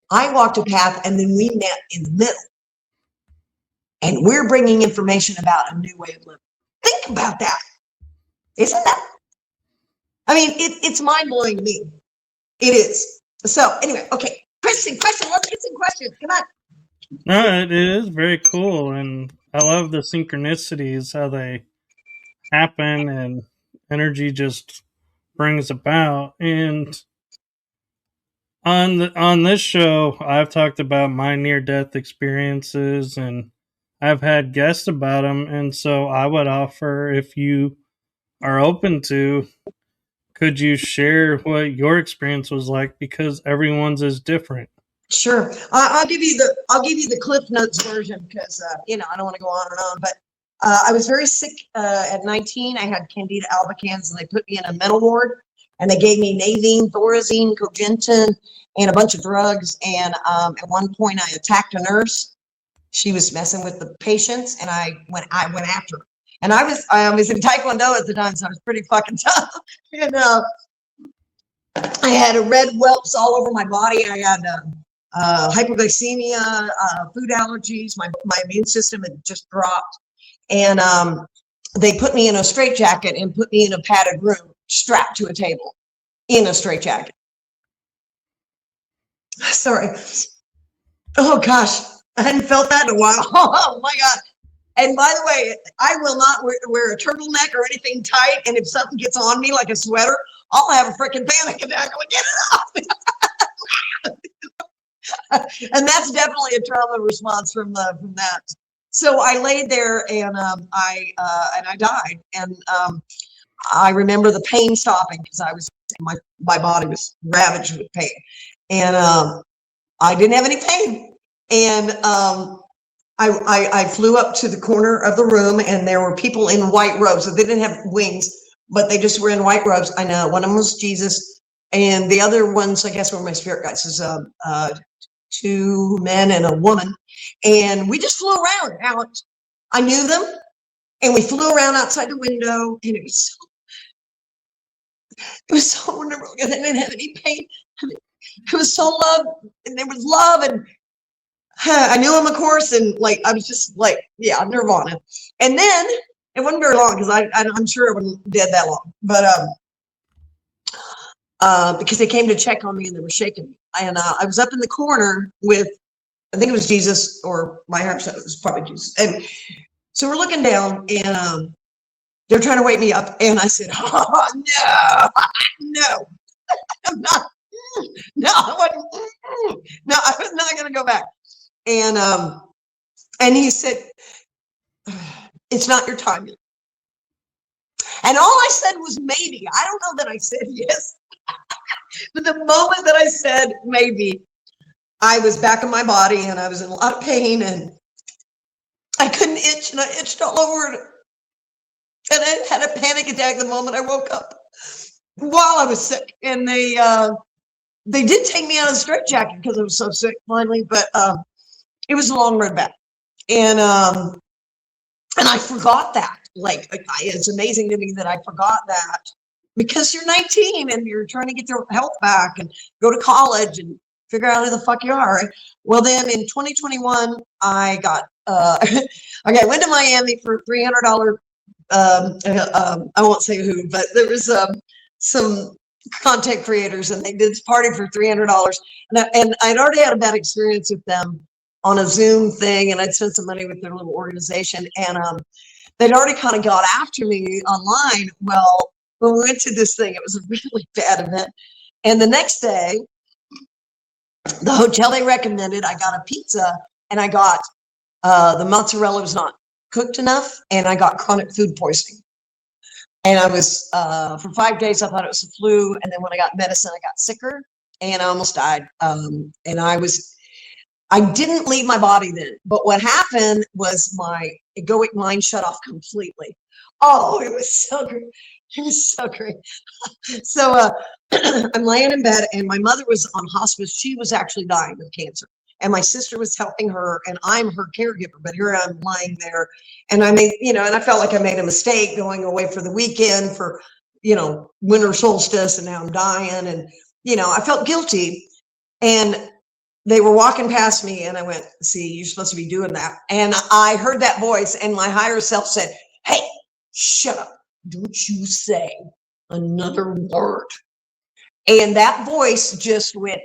S1: I walked a path, and then we met in the middle. And we're bringing information about a new way of living. Think about that. Isn't that? I mean, it's mind-blowing to me. It is. So anyway, okay. Question. Let's get some questions. Come on.
S2: No, it is very cool. And I love the synchronicities, how they happen and energy just brings about. And on this show, I've talked about my near-death experiences, and I've had guests about them. And so I would offer, if you are open to, could you share what your experience was like, because everyone's is different?
S1: Sure. I'll give you the Cliff Notes version, because I don't want to go on and on. But I was very sick at 19. I had Candida albicans, and they put me in a mental ward, and they gave me Navine, Thorazine, Cogentin, and a bunch of drugs. And at one point, I attacked a nurse. She was messing with the patients, and I went after her. And I was in Taekwondo at the time, so I was pretty fucking tough. And I had red whelps all over my body. I had hypoglycemia, food allergies. My immune system had just dropped. And they put me in a straitjacket and put me in a padded room, strapped to a table, in a straitjacket. Sorry. Oh gosh, I hadn't felt that in a while. Oh my God. And by the way, I will not wear a turtleneck or anything tight. And if something gets on me like a sweater, I'll have a freaking panic attack. I'm like, get it off. And that's definitely a trauma response from that. So I laid there, and I died. And I remember the pain stopping, because my body was ravaged with pain, and I didn't have any pain. And I flew up to the corner of the room, and there were people in white robes. So they didn't have wings, but they just were in white robes. I know one of them was Jesus, and the other ones, I guess, were my spirit guides. There's two men and a woman, and we just flew around out. I knew them, and we flew around outside the window, and it was so wonderful, because I didn't have any pain. I mean, it was so love, and there was love, and I knew him, of course, and like I was just like, yeah, nirvana. And then it wasn't very long, because I'm sure I wasn't dead that long, but because they came to check on me, and they were shaking me, and I was up in the corner with, I think it was Jesus, or my heart said it was probably Jesus, and so we're looking down, and they're trying to wake me up, and I said, oh no, I'm not. No, I wasn't. No, I was not going to go back. And he said, it's not your time yet. And all I said was maybe. I don't know that I said yes. But the moment that I said maybe, I was back in my body, and I was in a lot of pain, and I couldn't itch, and I itched all over it. And I had a panic attack the moment I woke up while I was sick. And they did take me out of the straitjacket, because I was so sick finally, but it was a long road back. And I forgot that. Like, it's amazing to me that I forgot that, because you're 19 and you're trying to get your health back and go to college and figure out who the fuck you are. Right? Well, then in 2021, I got I went to Miami for $300. I won't say who, but there was some content creators, and they did this party for $300, and I'd already had a bad experience with them on a Zoom thing, and I'd spent some money with their little organization, and they'd already kind of got after me online. Well, when we went to this thing, it was a really bad event, and the next day, the hotel they recommended, I got a pizza, and I got the mozzarella was not cooked enough, and I got chronic food poisoning. And I was, for 5 days, I thought it was the flu. And then when I got medicine, I got sicker, and I almost died. And I didn't leave my body then. But what happened was my egoic mind shut off completely. Oh, it was so great. It was so great. So I'm laying in bed, and my mother was on hospice. She was actually dying of cancer. and my sister was helping her, and I'm her caregiver, but here I'm lying there, and I made, and I felt like I made a mistake going away for the weekend for, winter solstice, and now I'm dying, and, I felt guilty, and they were walking past me, and I went, see, you're supposed to be doing that. And I heard that voice, and my higher self said, hey, shut up. Don't you say another word. And that voice just went,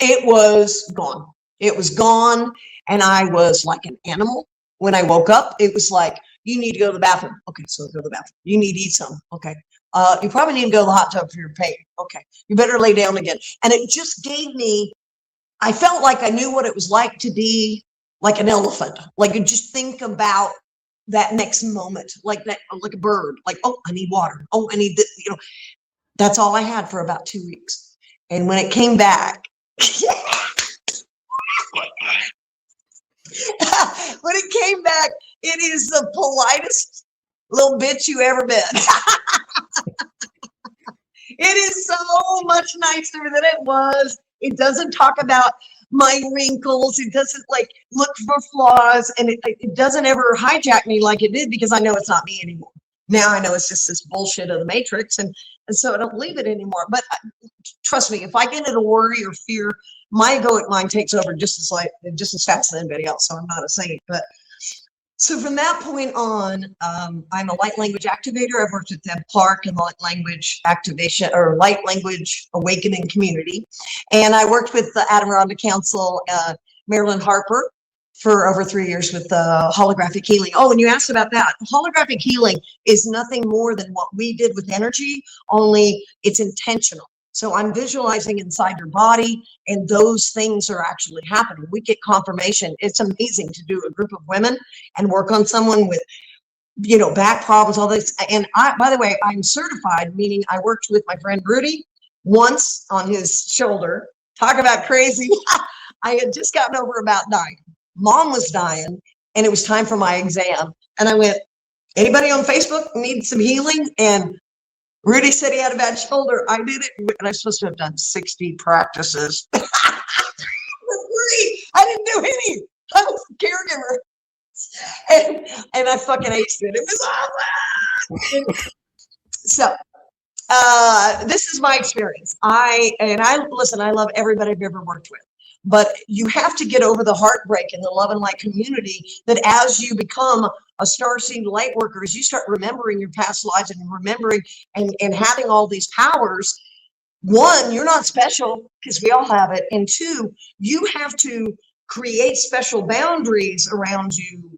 S1: it was gone. It was gone. And I was like an animal. When I woke up, it was like, you need to go to the bathroom. Okay, so go to the bathroom. You need to eat something. Okay. You probably need to go to the hot tub for your pain. Okay. You better lay down again. And it just gave me, I felt like I knew what it was like to be like an elephant. Like, you just think about that next moment, like a bird, like, oh, I need water. Oh, I need this, that's all I had for about 2 weeks. And when it came back, when it came back, it is the politest little bitch you ever met. It is so much nicer than it was. It doesn't talk about my wrinkles. It doesn't like look for flaws, and it doesn't ever hijack me like it did, because I know it's not me anymore. Now I know it's just this bullshit of the Matrix, and so I don't believe it anymore. But trust me, if I get into worry or fear, my egoic mind takes over just as fast as anybody else. So I'm not a saint, but. So from that point on, I'm a light language activator. I've worked with Deb Clark in the light language activation or light language awakening community. And I worked with the Adirondack Council, Marilyn Harper, for over 3 years with holographic healing. Oh, and you asked about that. Holographic healing is nothing more than what we did with energy, only it's intentional. So I'm visualizing inside your body, and those things are actually happening. We get confirmation. It's amazing to do a group of women and work on someone with, back problems, all this. And by the way, I'm certified, meaning I worked with my friend Rudy once on his shoulder. Talk about crazy. I had just gotten over about dying. Mom was dying, and it was time for my exam. And I went, anybody on Facebook need some healing? And Rudy said he had a bad shoulder. I did it, and I'm supposed to have done 60 practices. For free. I didn't do any. I was a caregiver. And I fucking aced it. It was awesome. So this is my experience. I love everybody I've ever worked with. But you have to get over the heartbreak in the love and light community, that as you become a starseed light worker, as you start remembering your past lives and remembering and having all these powers, one, you're not special, because we all have it. And two, you have to create special boundaries around you,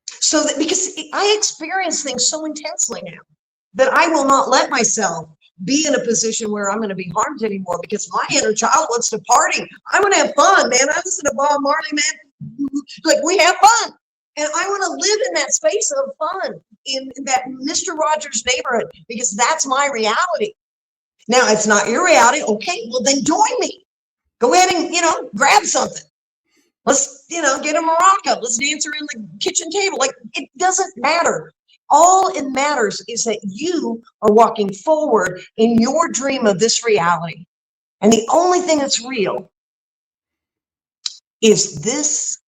S1: so that, because I experience things so intensely now that I will not let myself be in a position where I'm going to be harmed anymore, because my inner child wants to party. I want to have fun, man. I listen to Bob Marley, man. Like, we have fun. And I want to live in that space of fun, in that Mr. Rogers neighborhood, because that's my reality. Now, it's not your reality. Okay, well, then join me. Go ahead and, grab something. Let's, get a maraca. Let's dance around the kitchen table. Like, it doesn't matter. All it matters is that you are walking forward in your dream of this reality. And the only thing that's real is this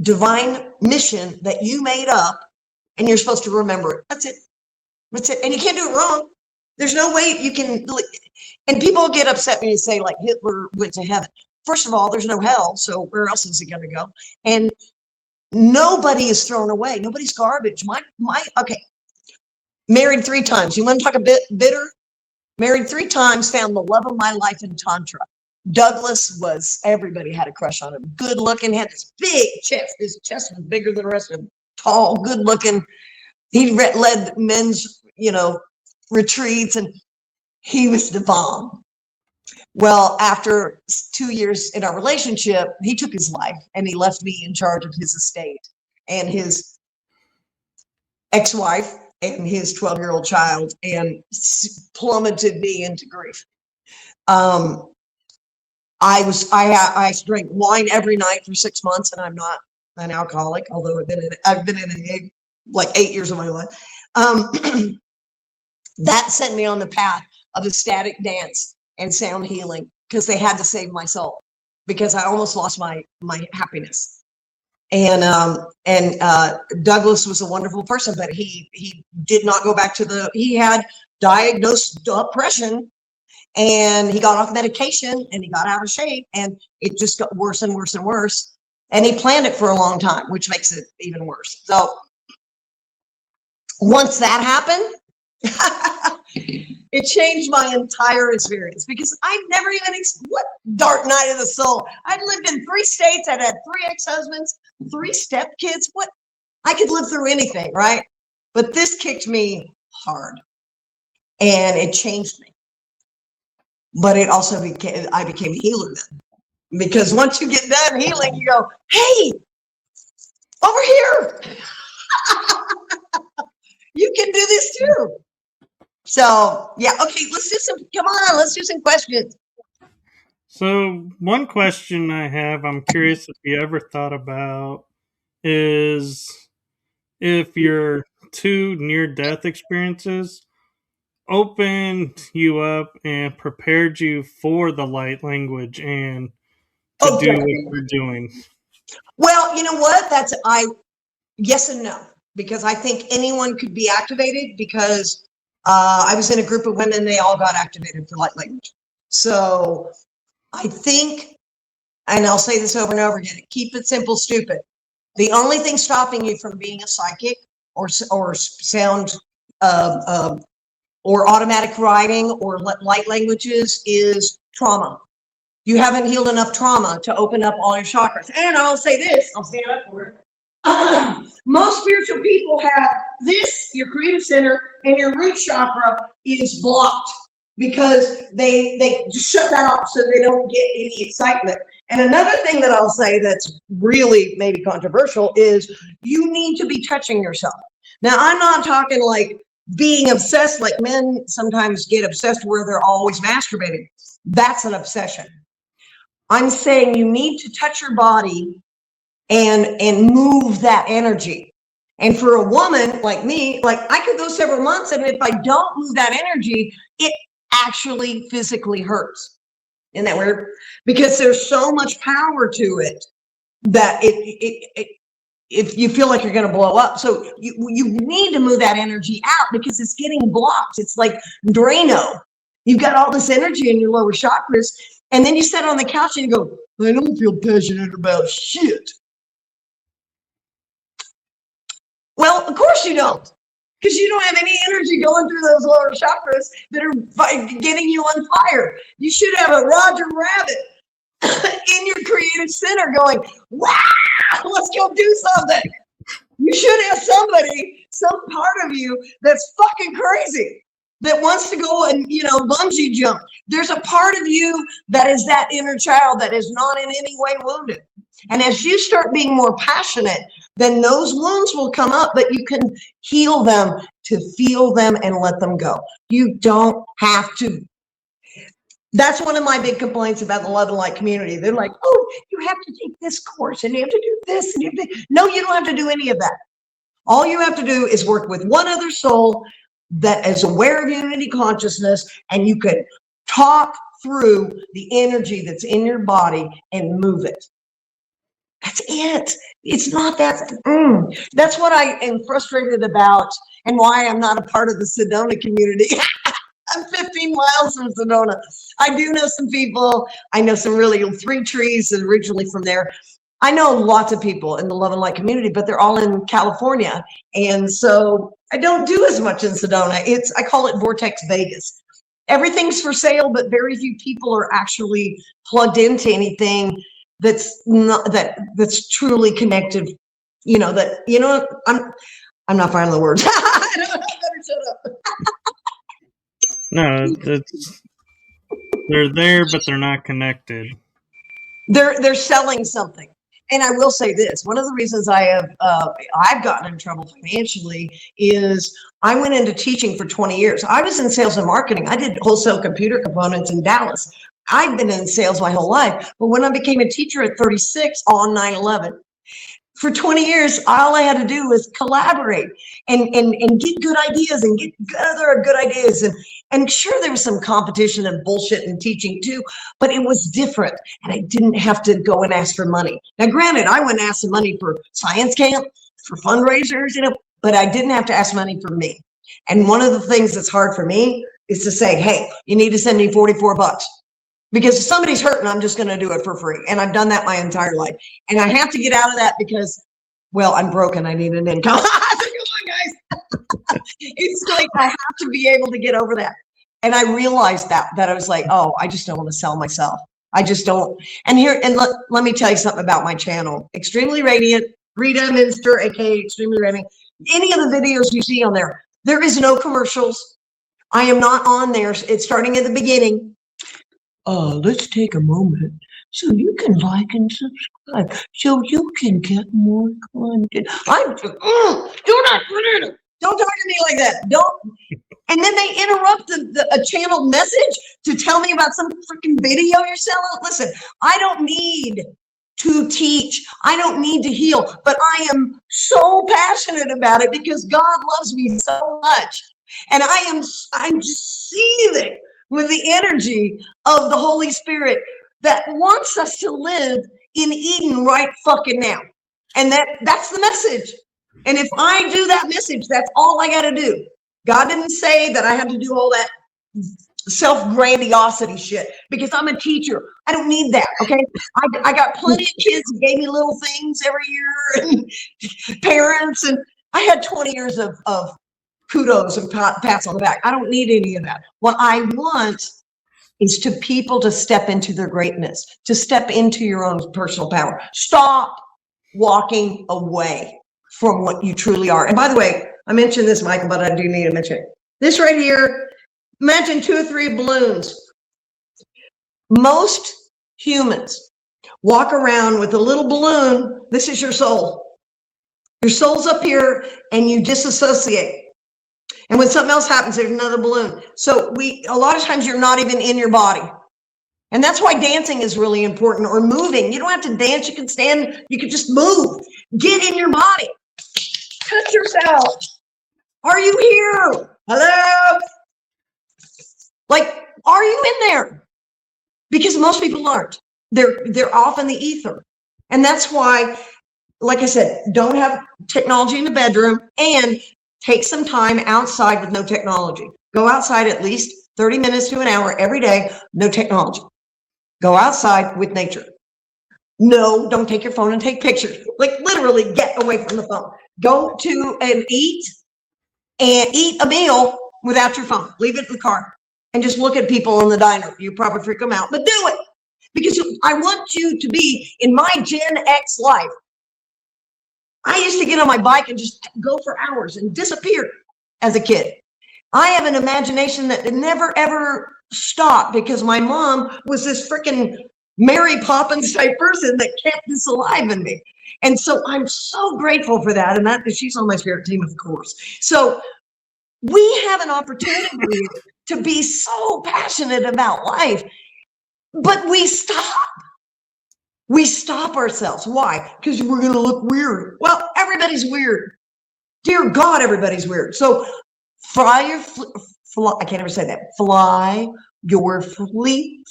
S1: divine mission that you made up, and you're supposed to remember it. That's it. That's it. And you can't do it wrong. There's no way you can. And people get upset when you say, like, Hitler went to heaven. First of all, there's no hell, so where else is he going to go? And nobody is thrown away. Nobody's garbage. Okay. Married 3 times. You want to talk a bit bitter? Married 3 times, found the love of my life in Tantra. Douglas everybody had a crush on him. Good looking, had this big chest. His chest was bigger than the rest of him. Tall, good looking. He led men's, retreats, and he was the bomb. Well, after 2 years in our relationship, he took his life, and he left me in charge of his estate, and his ex-wife and his 12-year-old child, and plummeted me into grief. I drank wine every night for 6 months, and I'm not an alcoholic, although I've been in it like 8 years of my life. That sent me on the path of ecstatic dance and sound healing, because they had to save my soul. because I almost lost my happiness. And Douglas was a wonderful person, but he did not go back to he had diagnosed depression, and he got off medication and he got out of shape, and it just got worse and worse and worse. And he planned it for a long time, which makes it even worse. So once that happened, it changed my entire experience, because I'd never even, what dark night of the soul. I'd lived in 3 states. I'd had 3 ex-husbands, 3 stepkids. What? I could live through anything, right? But this kicked me hard, and it changed me. But it also I became a healer then, because once you get done healing, you go, hey, over here. You can do this too. So yeah, okay, let's do some questions.
S2: So one question I have, I'm curious if you ever thought about, is if your 2 near-death experiences opened you up and prepared you for the light language and to do what you're doing.
S1: Well, you know what? Yes and no, because I think anyone could be activated, because I was in a group of women, they all got activated for light language. So I think, and I'll say this over and over again, keep it simple, stupid. The only thing stopping you from being a psychic or sound or automatic writing or light languages is trauma. You haven't healed enough trauma to open up all your chakras. And I'll say this, I'll stand up for it. Most spiritual people have this, your creative center and your root chakra is blocked, because they just shut that off so they don't get any excitement. And another thing that I'll say that's really maybe controversial is you need to be touching yourself. Now, I'm not talking like being obsessed, like men sometimes get obsessed where they're always masturbating. That's an obsession. I'm saying you need to touch your body and move that energy. And for a woman like me, like I could go several months, and if I don't move that energy, it actually physically hurts. Isn't that weird? Because there's so much power to it that if you feel like you're going to blow up. So you need to move that energy out, because it's getting blocked. It's like Drano. You've got all this energy in your lower chakras, and then you sit on the couch and you go, I don't feel passionate about shit. Well, of course you don't, because you don't have any energy going through those lower chakras that are getting you on fire. You should have a Roger Rabbit in your creative center going, wow, let's go do something. You should have somebody, some part of you that's fucking crazy, that wants to go and, bungee jump. There's a part of you that is that inner child that is not in any way wounded. And as you start being more passionate, then those wounds will come up, but you can heal them to feel them and let them go. You don't have to. That's one of my big complaints about the Love and Light community. They're like, oh, you have to take this course and you have to do this. And No, you don't have to do any of that. All you have to do is work with one other soul that is aware of unity consciousness, and you can talk through the energy that's in your body and move it. That's it. It's not that. That's what I am frustrated about, and why I'm not a part of the Sedona community. I'm 15 miles from Sedona. I do know some people. I know some really 3 trees originally from there. I know lots of people in the Love and Light community, but they're all in California. And so I don't do as much in Sedona. I call it Vortex Vegas. Everything's for sale, but very few people are actually plugged into anything that's truly connected. I'm not finding the words. I better shut up.
S2: No, they're there, but they're not connected.
S1: They're selling something. And I will say this, one of the reasons I've gotten in trouble financially is I went into teaching for 20 years. I was in sales and marketing. I did wholesale computer components in Dallas. I've been in sales my whole life. But when I became a teacher at 36 on 9/11, For 20 years, all I had to do was collaborate and get good ideas and get other good ideas. And sure, there was some competition and bullshit in teaching too, but it was different. And I didn't have to go and ask for money. Now, granted, I went and asked for money for science camp, for fundraisers, but I didn't have to ask money for me. And one of the things that's hard for me is to say, hey, you need to send me 44 bucks. Because if somebody's hurting, I'm just going to do it for free. And I've done that my entire life. And I have to get out of that because, well, I'm broken. I need an income. Come on, guys. It's like I have to be able to get over that. And I realized that I was like, oh, I just don't want to sell myself. I just don't. And let me tell you something about my channel. Extremely Radiant, Rita Minster, aka Extremely Radiant. Any of the videos you see on there is no commercials. I am not on there. It's starting at the beginning. Let's take a moment so you can like and subscribe so you can get more content. Don't talk to me like that. Don't. And then they interrupt a channel message to tell me about some freaking video you're selling. Listen, I don't need to teach. I don't need to heal, but I am so passionate about it because God loves me so much. And I'm just seething with the energy of the Holy Spirit that wants us to live in Eden right fucking now. And that's the message. And if I do that message, that's all I got to do. God didn't say that I had to do all that self-grandiosity shit because I'm a teacher. I don't need that, okay? I got plenty of kids who gave me little things every year and parents, and I had 20 years of kudos and pats on the back. I don't need any of that. What I want is to people to step into their greatness, to step into your own personal power. Stop walking away from what you truly are. And by the way, I mentioned this, Michael, but I do need to mention it. This right here, imagine 2 or 3 balloons. Most humans walk around with a little balloon. This is your soul. Your soul's up here and you disassociate. And when something else happens, there's another balloon. So a lot of times you're not even in your body. And that's why dancing is really important, or moving. You don't have to dance. You can stand. You can just move. Get in your body. Touch yourself. Are you here? Hello? Like, are you in there? Because most people aren't. They're off in the ether. And that's why, like I said, don't have technology in the bedroom and take some time outside with no technology. Go outside at least 30 minutes to an hour every day, no technology. Go outside with nature. No, don't take your phone and take pictures. Like literally get away from the phone. Go to and eat a meal without your phone. Leave it in the car and just look at people in the diner. You probably freak them out, but do it. Because I want you to be in my Gen X life. I used to get on my bike and just go for hours and disappear as a kid. I have an imagination that never, ever stopped because my mom was this freaking Mary Poppins type person that kept this alive in me. And so I'm so grateful for that. And that she's on my spirit team, of course. So we have an opportunity to be so passionate about life, but we stop. We stop ourselves. Why? Because we're going to look weird. Well, everybody's weird. Dear God, everybody's weird. So fly your, I can't ever say that. Fly your free.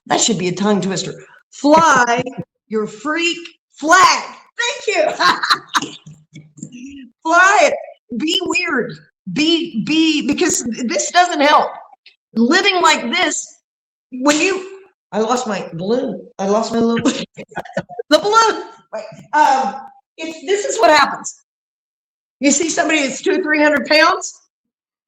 S1: That should be a tongue twister. Fly your freak flag. Thank you. Fly it. Be weird. Be, because this doesn't help. Living like this, I lost my balloon. I lost my little the balloon. Wait, this is what happens. You see somebody that's 200 or 300 pounds,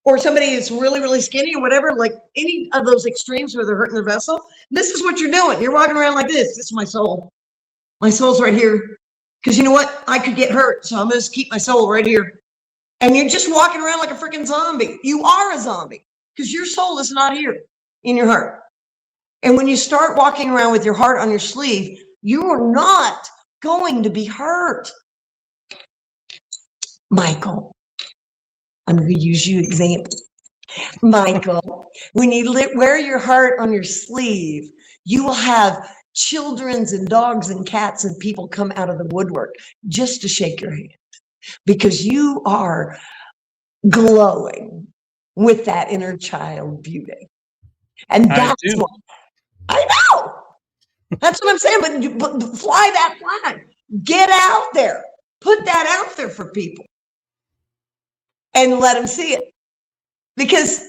S1: or somebody that's really, really skinny, or whatever, like any of those extremes where they're hurting their vessel. This is what you're doing. You're walking around like this. This is my soul. My soul's right here. Because you know what? I could get hurt, so I'm going to keep my soul right here. And you're just walking around like a freaking zombie. You are a zombie because your soul is not here in your heart. And when you start walking around with your heart on your sleeve, you are not going to be hurt. Michael, I'm going to use you example. Michael, when you wear your heart on your sleeve, you will have children's and dogs and cats and people come out of the woodwork just to shake your hand because you are glowing with that inner child beauty. And that's what I know. That's what I'm saying. But fly that flag. Get out there. Put that out there for people and let them see it. Because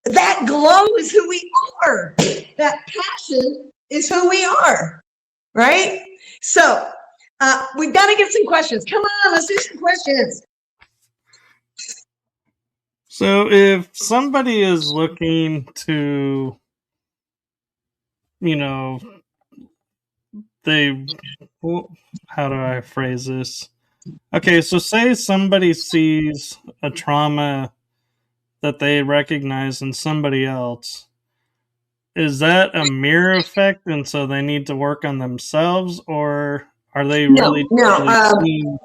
S1: that glow is who we are. That passion is who we are. Right? So we've got to get some questions. Come on, let's do some questions.
S2: So if somebody is looking to, how do I phrase this? Okay, so say somebody sees a trauma that they recognize in somebody else. Is that a mirror effect, and so they need to work on themselves, or are they really seeing?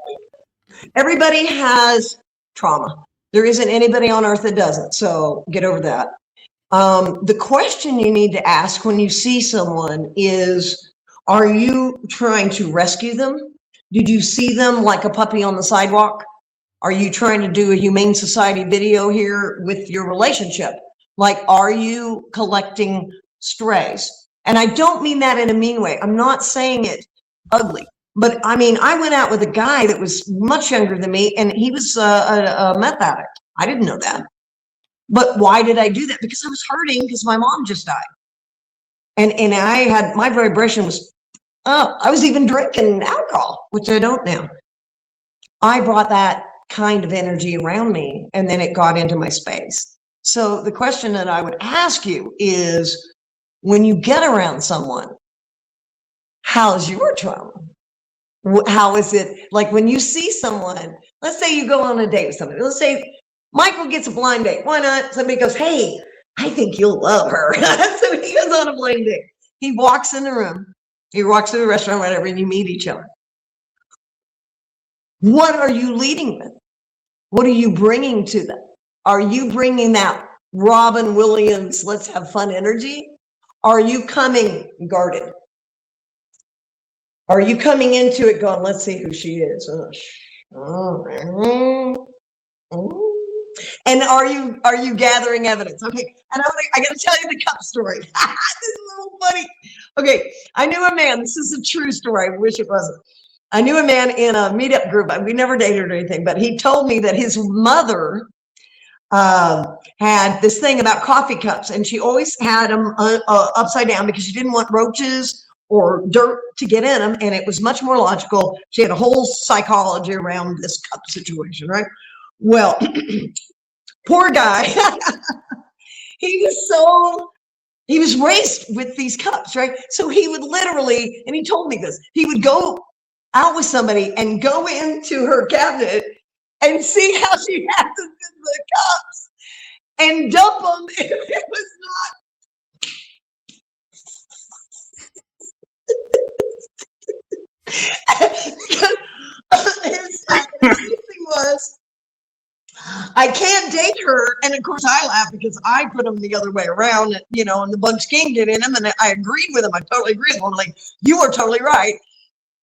S1: Everybody has trauma. There isn't anybody on earth that doesn't, so get over that. The question you need to ask when you see someone is, are you trying to rescue them? Did you see them like a puppy on the sidewalk? Are you trying to do a Humane Society video here with your relationship? Like, are you collecting strays? And I don't mean that in a mean way. I'm not saying it ugly. But I mean, I went out with a guy that was much younger than me, and he was a meth addict. I didn't know that. But why did I do that? Because I was hurting because my mom just died. And I had, my vibration was up. I was even drinking alcohol, which I don't now. I brought that kind of energy around me, and then it got into my space. So the question that I would ask you is, when you get around someone, how's your trauma? How is it, like when you see someone, let's say you go on a date with somebody, let's say Michael gets a blind date. Why not? Somebody goes, hey, I think you'll love her. So he goes on a blind date. He walks in the room, he walks to the restaurant, whatever, and you meet each other. What are you leading with? What are you bringing to them? Are you bringing that Robin Williams, let's have fun energy? Are you coming guarded? Are you coming into it going, let's see who she is? And are you gathering evidence? Okay, and I got to tell you the cup story. This is a little funny. Okay, I knew a man. This is a true story. I wish it wasn't. I knew a man in a meetup group. We never dated or anything, but he told me that his mother had this thing about coffee cups, and she always had them upside down because she didn't want roaches or dirt to get in them, and it was much more logical. She had a whole psychology around this cup situation, right? Well, poor guy, he was raised with these cups, right? So he would literally, and he told me this, he would go out with somebody and go into her cabinet and see how she had the cups and dump them if it was not. His thing was, I can't date her. And of course I laugh because I put them the other way around, and the bugs can get in them. And I agreed with him. I totally agreed with him. I'm like, you are totally right.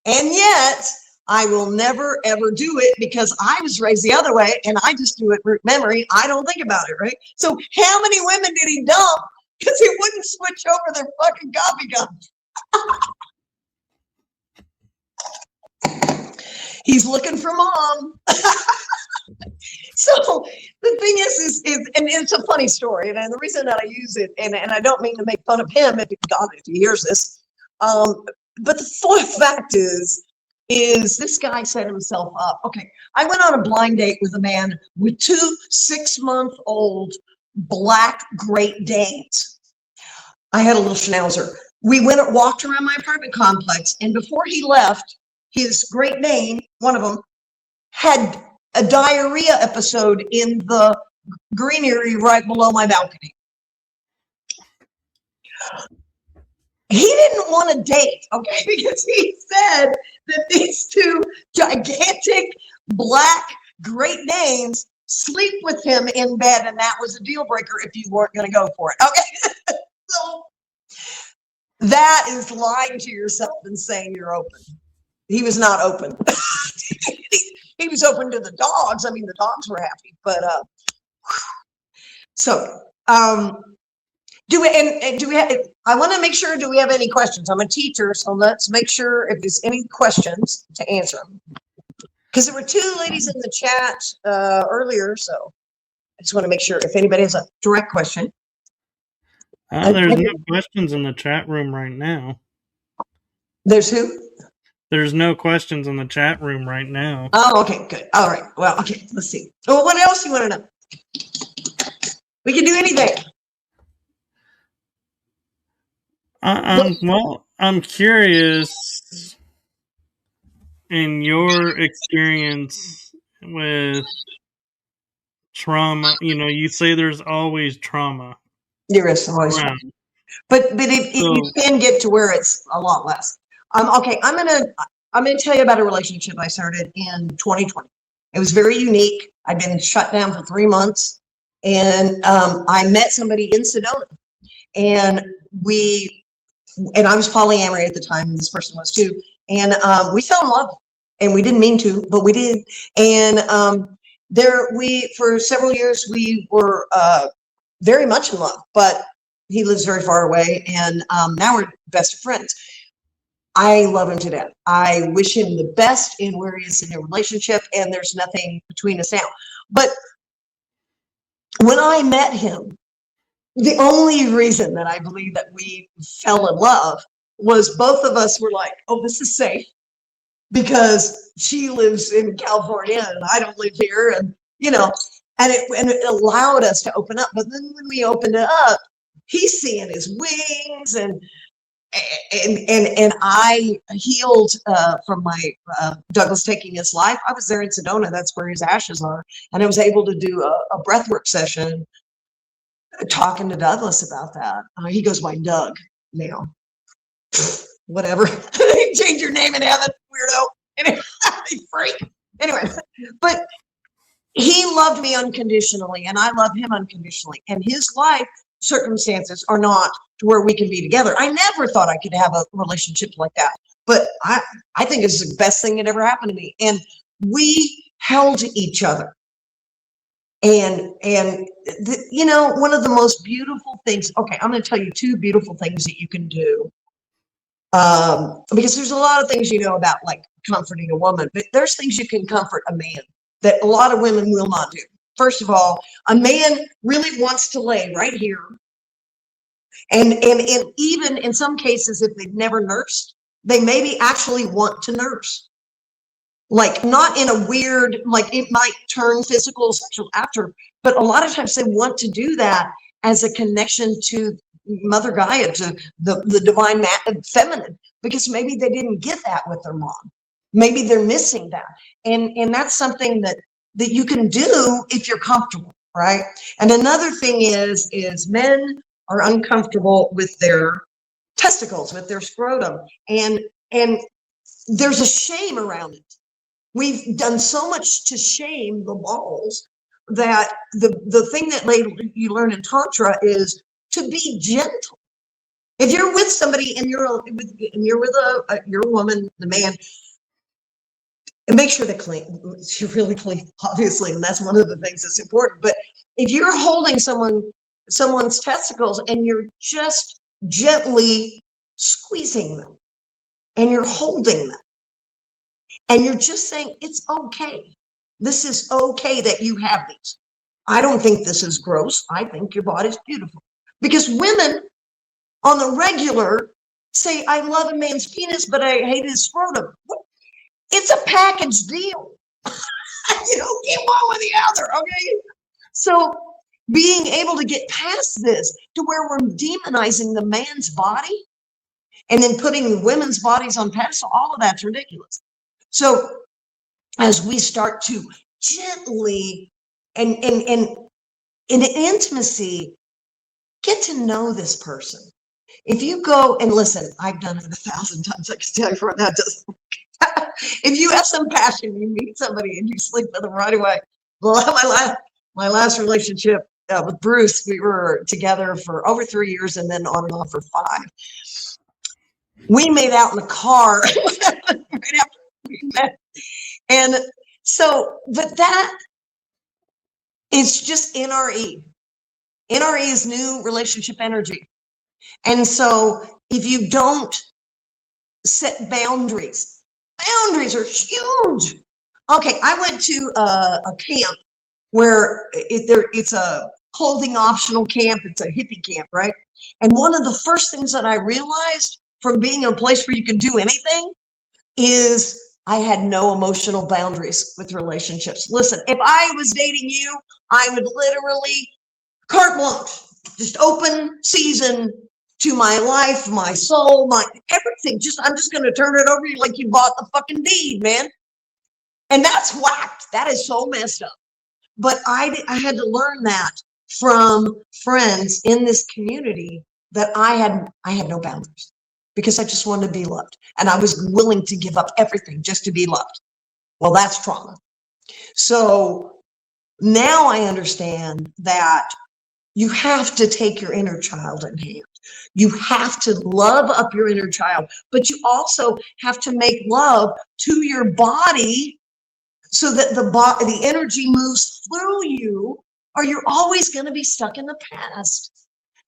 S1: And yet I will never, ever do it because I was raised the other way and I just do it root memory. I don't think about it, right? So how many women did he dump because he wouldn't switch over their fucking coffee cups? He's looking for mom. So the thing is, and it's a funny story, and the reason that I use it, and I don't mean to make fun of him if he hears this, but the fact is this guy set himself up. Okay, I went on a blind date with a man with 2 6-month-old black Great Danes. I had a little schnauzer. We walked around my apartment complex, and before he left, his Great Dane, one of them, had a diarrhea episode in the greenery right below my balcony. He didn't want to date, okay, because he said that these 2 gigantic black Great Danes sleep with him in bed, and that was a deal breaker if you weren't going to go for it. Okay, so That is lying to yourself and saying you're open. He was not open. He was open to the dogs. I mean, the dogs were happy, but so do we have, I want to make sure, do we have any questions? I'm a teacher, so let's make sure if there's any questions to answer them. Because there were two ladies in the chat earlier, so I just want to make sure if anybody has a direct question.
S2: There's no questions in the chat room right now.
S1: There's who?
S2: There's no questions in the chat room right now.
S1: Oh, okay, good. All right. Well, okay, let's see. Well, what else do you want to know? We can do anything.
S2: Well, I'm curious in your experience with trauma. You know, you say there's always trauma.
S1: There is always trauma. But you can get to where it's a lot less. Okay, I'm gonna tell you about a relationship I started in 2020. It was very unique. I'd been shut down for 3 months, and I met somebody in Sedona, and I was polyamory at the time, and this person was too. And we fell in love, and we didn't mean to, but we did. And for several years we were very much in love, but he lives very far away, and now we're best of friends. I love him to death. I wish him the best in where he is in a relationship, and there's nothing between us now. But when I met him, the only reason that I believe that we fell in love was both of us were like, oh, this is safe, because she lives in California and I don't live here, and and it allowed us to open up. But then when we opened it up, he's seeing his wings, and I healed from my Douglas taking his life. I was there in Sedona. That's where his ashes are. And I was able to do a breathwork session talking to Douglas about that. He goes by Doug now. Whatever. Change your name in heaven, weirdo. Anyway, freak. Anyway, but he loved me unconditionally, and I love him unconditionally. And his life circumstances are not to where we can be together. I never thought I could have a relationship like that, but I think it's the best thing that ever happened to me. And we held each other. And one of the most beautiful things, okay, I'm going to tell you 2 beautiful things that you can do. Because there's a lot of things about like comforting a woman, but there's things you can comfort a man that a lot of women will not do. First of all, a man really wants to lay right here. And even in some cases, if they've never nursed, they maybe actually want to nurse. Like, not in a weird, like it might turn physical, sexual after, but a lot of times they want to do that as a connection to Mother Gaia, to the divine feminine, because maybe they didn't get that with their mom. Maybe they're missing that. And that's something that you can do if you're comfortable, right? And another thing is men are uncomfortable with their testicles, with their scrotum, and there's a shame around it. We've done so much to shame the balls that the thing that you learn in Tantra is to be gentle. If you're with somebody and you're with your woman, the man, and make sure they're clean. You're really clean, obviously, and that's one of the things that's important. But if you're holding someone's testicles and you're just gently squeezing them, and you're holding them, and you're just saying, it's okay. This is okay that you have these. I don't think this is gross. I think your body's beautiful. Because women on the regular say, I love a man's penis, but I hate his scrotum. It's a package deal. You don't get one with the other, okay? So being able to get past this to where we're demonizing the man's body and then putting women's bodies on pedestal, all of that's ridiculous. So as we start to gently and in intimacy, get to know this person. If you go and listen, I've done it 1,000 times. I can tell you for that doesn't work. If you have some passion, you meet somebody and you sleep with them right away. Well, my last relationship with Bruce, we were together for over 3 years and then on and off for 5. We made out in the car right after we met. And so, but that is just NRE. NRE is new relationship energy. And so if you don't set boundaries, boundaries are huge. Okay, I went to a camp where it's a clothing optional camp. It's a hippie camp, right? And one of the first things that I realized from being in a place where you can do anything is I had no emotional boundaries with relationships. Listen, if I was dating you, I would literally carte blanche, just open season to my life, my soul, my everything. I'm just going to turn it over to you like you bought the fucking deed, man. And that's whacked. That is so messed up. But I had to learn that from friends in this community that I had no boundaries because I just wanted to be loved. And I was willing to give up everything just to be loved. Well, that's trauma. So now I understand that you have to take your inner child in hand. You have to love up your inner child, but you also have to make love to your body so that the energy moves through you, or you're always going to be stuck in the past.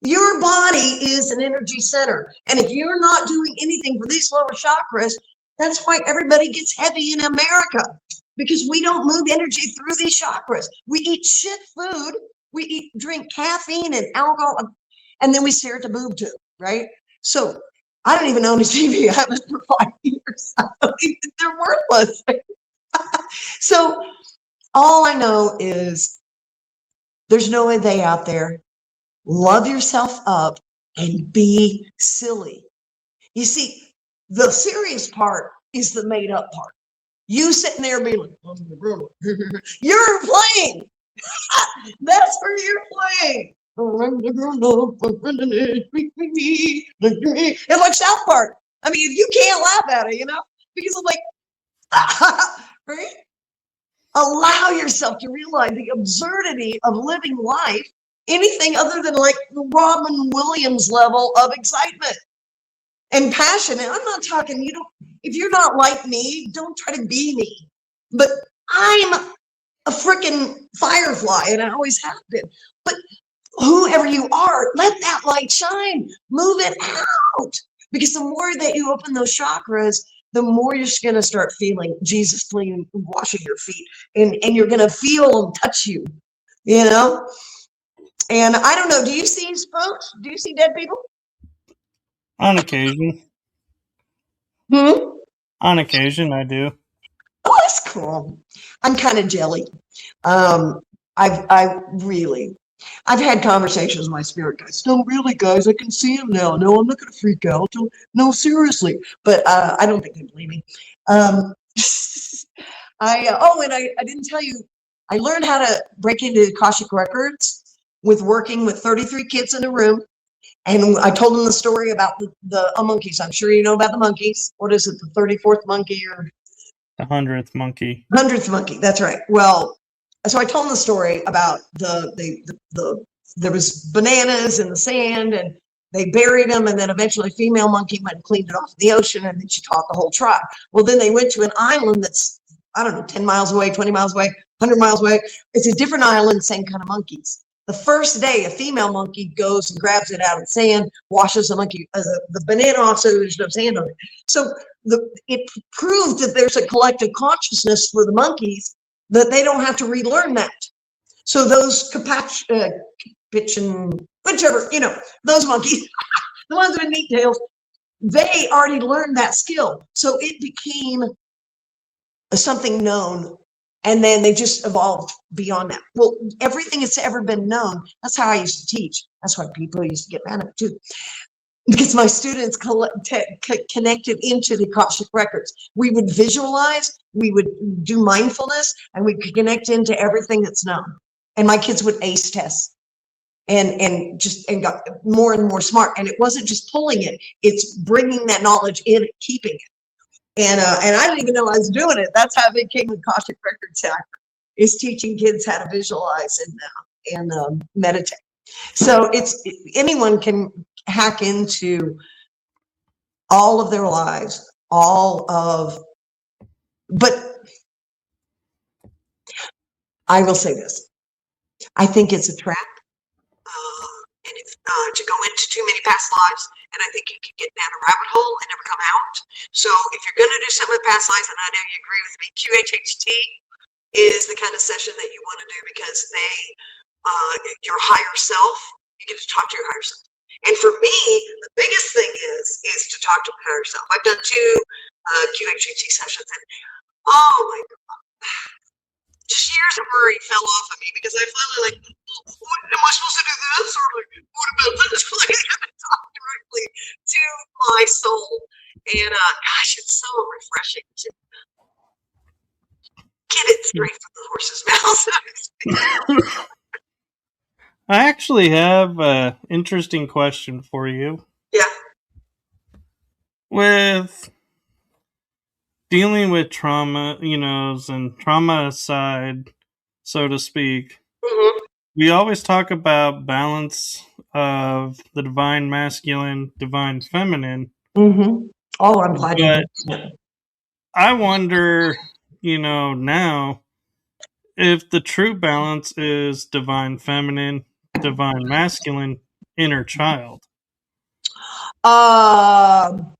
S1: Your body is an energy center. And if you're not doing anything for these lower chakras, that's why everybody gets heavy in America, because we don't move energy through these chakras. We eat shit food. We drink caffeine and alcohol, and then we stare at the boob tube, right? So I don't even own a TV. I haven't for 5 years. They're worthless. So all I know is there's no way they out there. Love yourself up and be silly. You see, the serious part is the made up part. You sitting there being like, you're playing. That's where you're playing. It's like South Park. I mean, you can't laugh at it, because it's like, right? Allow yourself to realize the absurdity of living life, anything other than like the Robin Williams level of excitement and passion. And I'm not talking, if you're not like me, don't try to be me. But I'm a freaking firefly, and I always have been. But whoever you are, let that light shine. Move it out. Because the more that you open those chakras, the more you're going to start feeling Jesus clean, washing your feet, and you're going to feel them touch you, And I don't know, do you see folks? Do you see dead people?
S2: On occasion. On occasion, I do.
S1: Oh, that's cool. I'm kind of jelly. I've had conversations with my spirit guides. No, really, guys, I can see him now. No, I'm not going to freak out. No, seriously. But I don't think they believe me. And I didn't tell you, I learned how to break into Akashic Records with working with 33 kids in a room. And I told them the story about the monkeys. I'm sure you know about the monkeys. What is it, the 34th monkey or?
S2: The 100th monkey.
S1: 100th monkey, that's right. Well, so I told them the story about there was bananas in the sand, and they buried them, and then eventually a female monkey went and cleaned it off in the ocean, and then she taught the whole tribe. Well, then they went to an island that's, I don't know, 10 miles away, 20 miles away, 100 miles away. It's a different island, same kind of monkeys. The first day, a female monkey goes and grabs it out of the sand, washes the monkey, the banana off so there's no sand on it. So it proved that there's a collective consciousness for the monkeys that they don't have to relearn that. So those whichever, those monkeys, the ones with neat tails, they already learned that skill. So it became something known. And then they just evolved beyond that. Well, everything that's ever been known, that's how I used to teach. That's why people used to get mad at me too. Because my students connected into the Akashic Records. We would visualize, we would do mindfulness, and we could connect into everything that's known. And my kids would ace tests and got more and more smart. And it wasn't just pulling it, it's bringing that knowledge in and keeping it. And I didn't even know I was doing it. That's how I became the Akashic Records hacker, is teaching kids how to visualize and meditate. So anyone can hack into all of their lives, but I will say this. I think it's a trap. And if to go into too many past lives, and I think you can get down a rabbit hole and never come out. So if you're going to do something with past lives, and I know you agree with me, QHHT is the kind of session that you want to do because your higher self, you get to talk to your higher self. And for me, the biggest thing is to talk to my higher self. I've done 2 QHHT sessions, and oh my God, just years of worry fell off of me because I finally like, what am I supposed to do this? Or like, what about this? Like, I have to talk directly to my soul. And gosh, it's so refreshing to get it straight from the horse's mouth.
S2: I actually have an interesting question for you.
S1: Yeah.
S2: With dealing with trauma, and trauma aside, so to speak, we always talk about balance of the divine masculine, divine feminine.
S1: Oh, I'm glad you
S2: did. I wonder, now if the true balance is divine feminine, divine masculine, inner child.
S1: Well,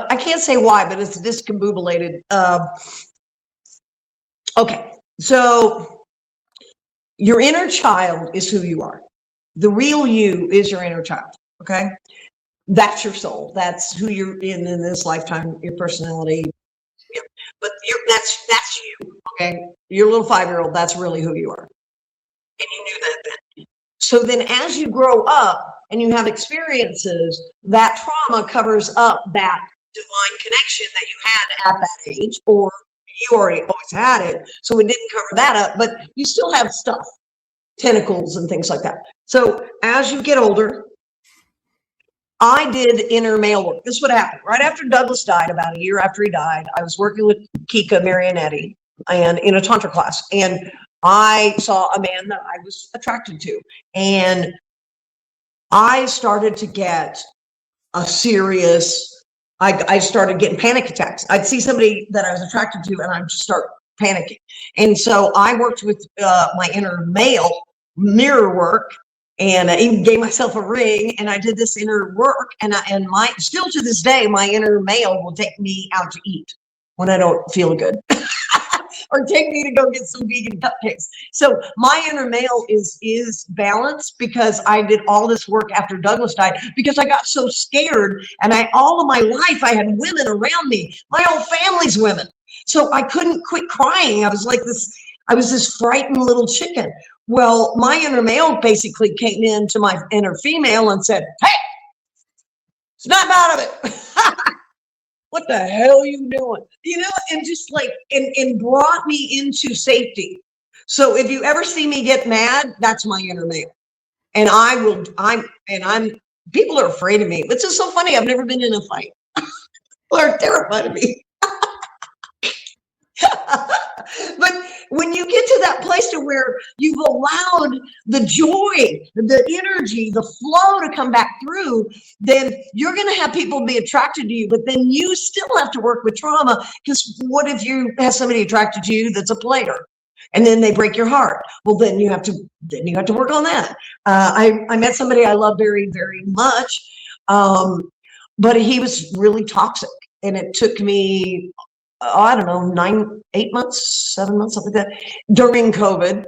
S1: I can't say why, but it's discombobulated. Okay, so your inner child is who you are. The real you is your inner child. Okay, that's your soul. That's who you're in this lifetime. Your personality. Yeah. But that's you. Okay, your little 5-year-old. That's really who you are, and you knew that then. So then, as you grow up and you have experiences, that trauma covers up that divine connection that you had at that age, or you already always had it, so it didn't cover that up, but you still have stuff, tentacles and things like that. So as you get older, I did inner male work. This is what happened. Right after Douglas died, about a year after he died, I was working with Kika Marionetti and in a Tantra class, and I saw a man that I was attracted to, and I started to get a serious, I started getting panic attacks. I'd see somebody that I was attracted to and I'd just start panicking. And so I worked with my inner male mirror work, and I even gave myself a ring, and I did this inner work, and still to this day, my inner male will take me out to eat when I don't feel good. Or take me to go get some vegan cupcakes. So my inner male is balanced because I did all this work after Douglas died, because I got so scared, and all of my life I had women around me. My whole family's women. So I couldn't quit crying. I was this frightened little chicken. Well, my inner male basically came into my inner female and said, "Hey, snap out of it." What the hell are you doing? And just like, and brought me into safety. So if you ever see me get mad, that's my inner male. And people are afraid of me. It's just so funny. I've never been in a fight. People are terrified of me. But when you get to that place to where you've allowed the joy, the energy, the flow to come back through, then you're going to have people be attracted to you. But then you still have to work with trauma, because what if you have somebody attracted to you that's a player, and then they break your heart? Well, then you have to work on that. I met somebody I love very, very much, but he was really toxic, and it took me, I don't know, 8 months, 7 months, something like that, during COVID,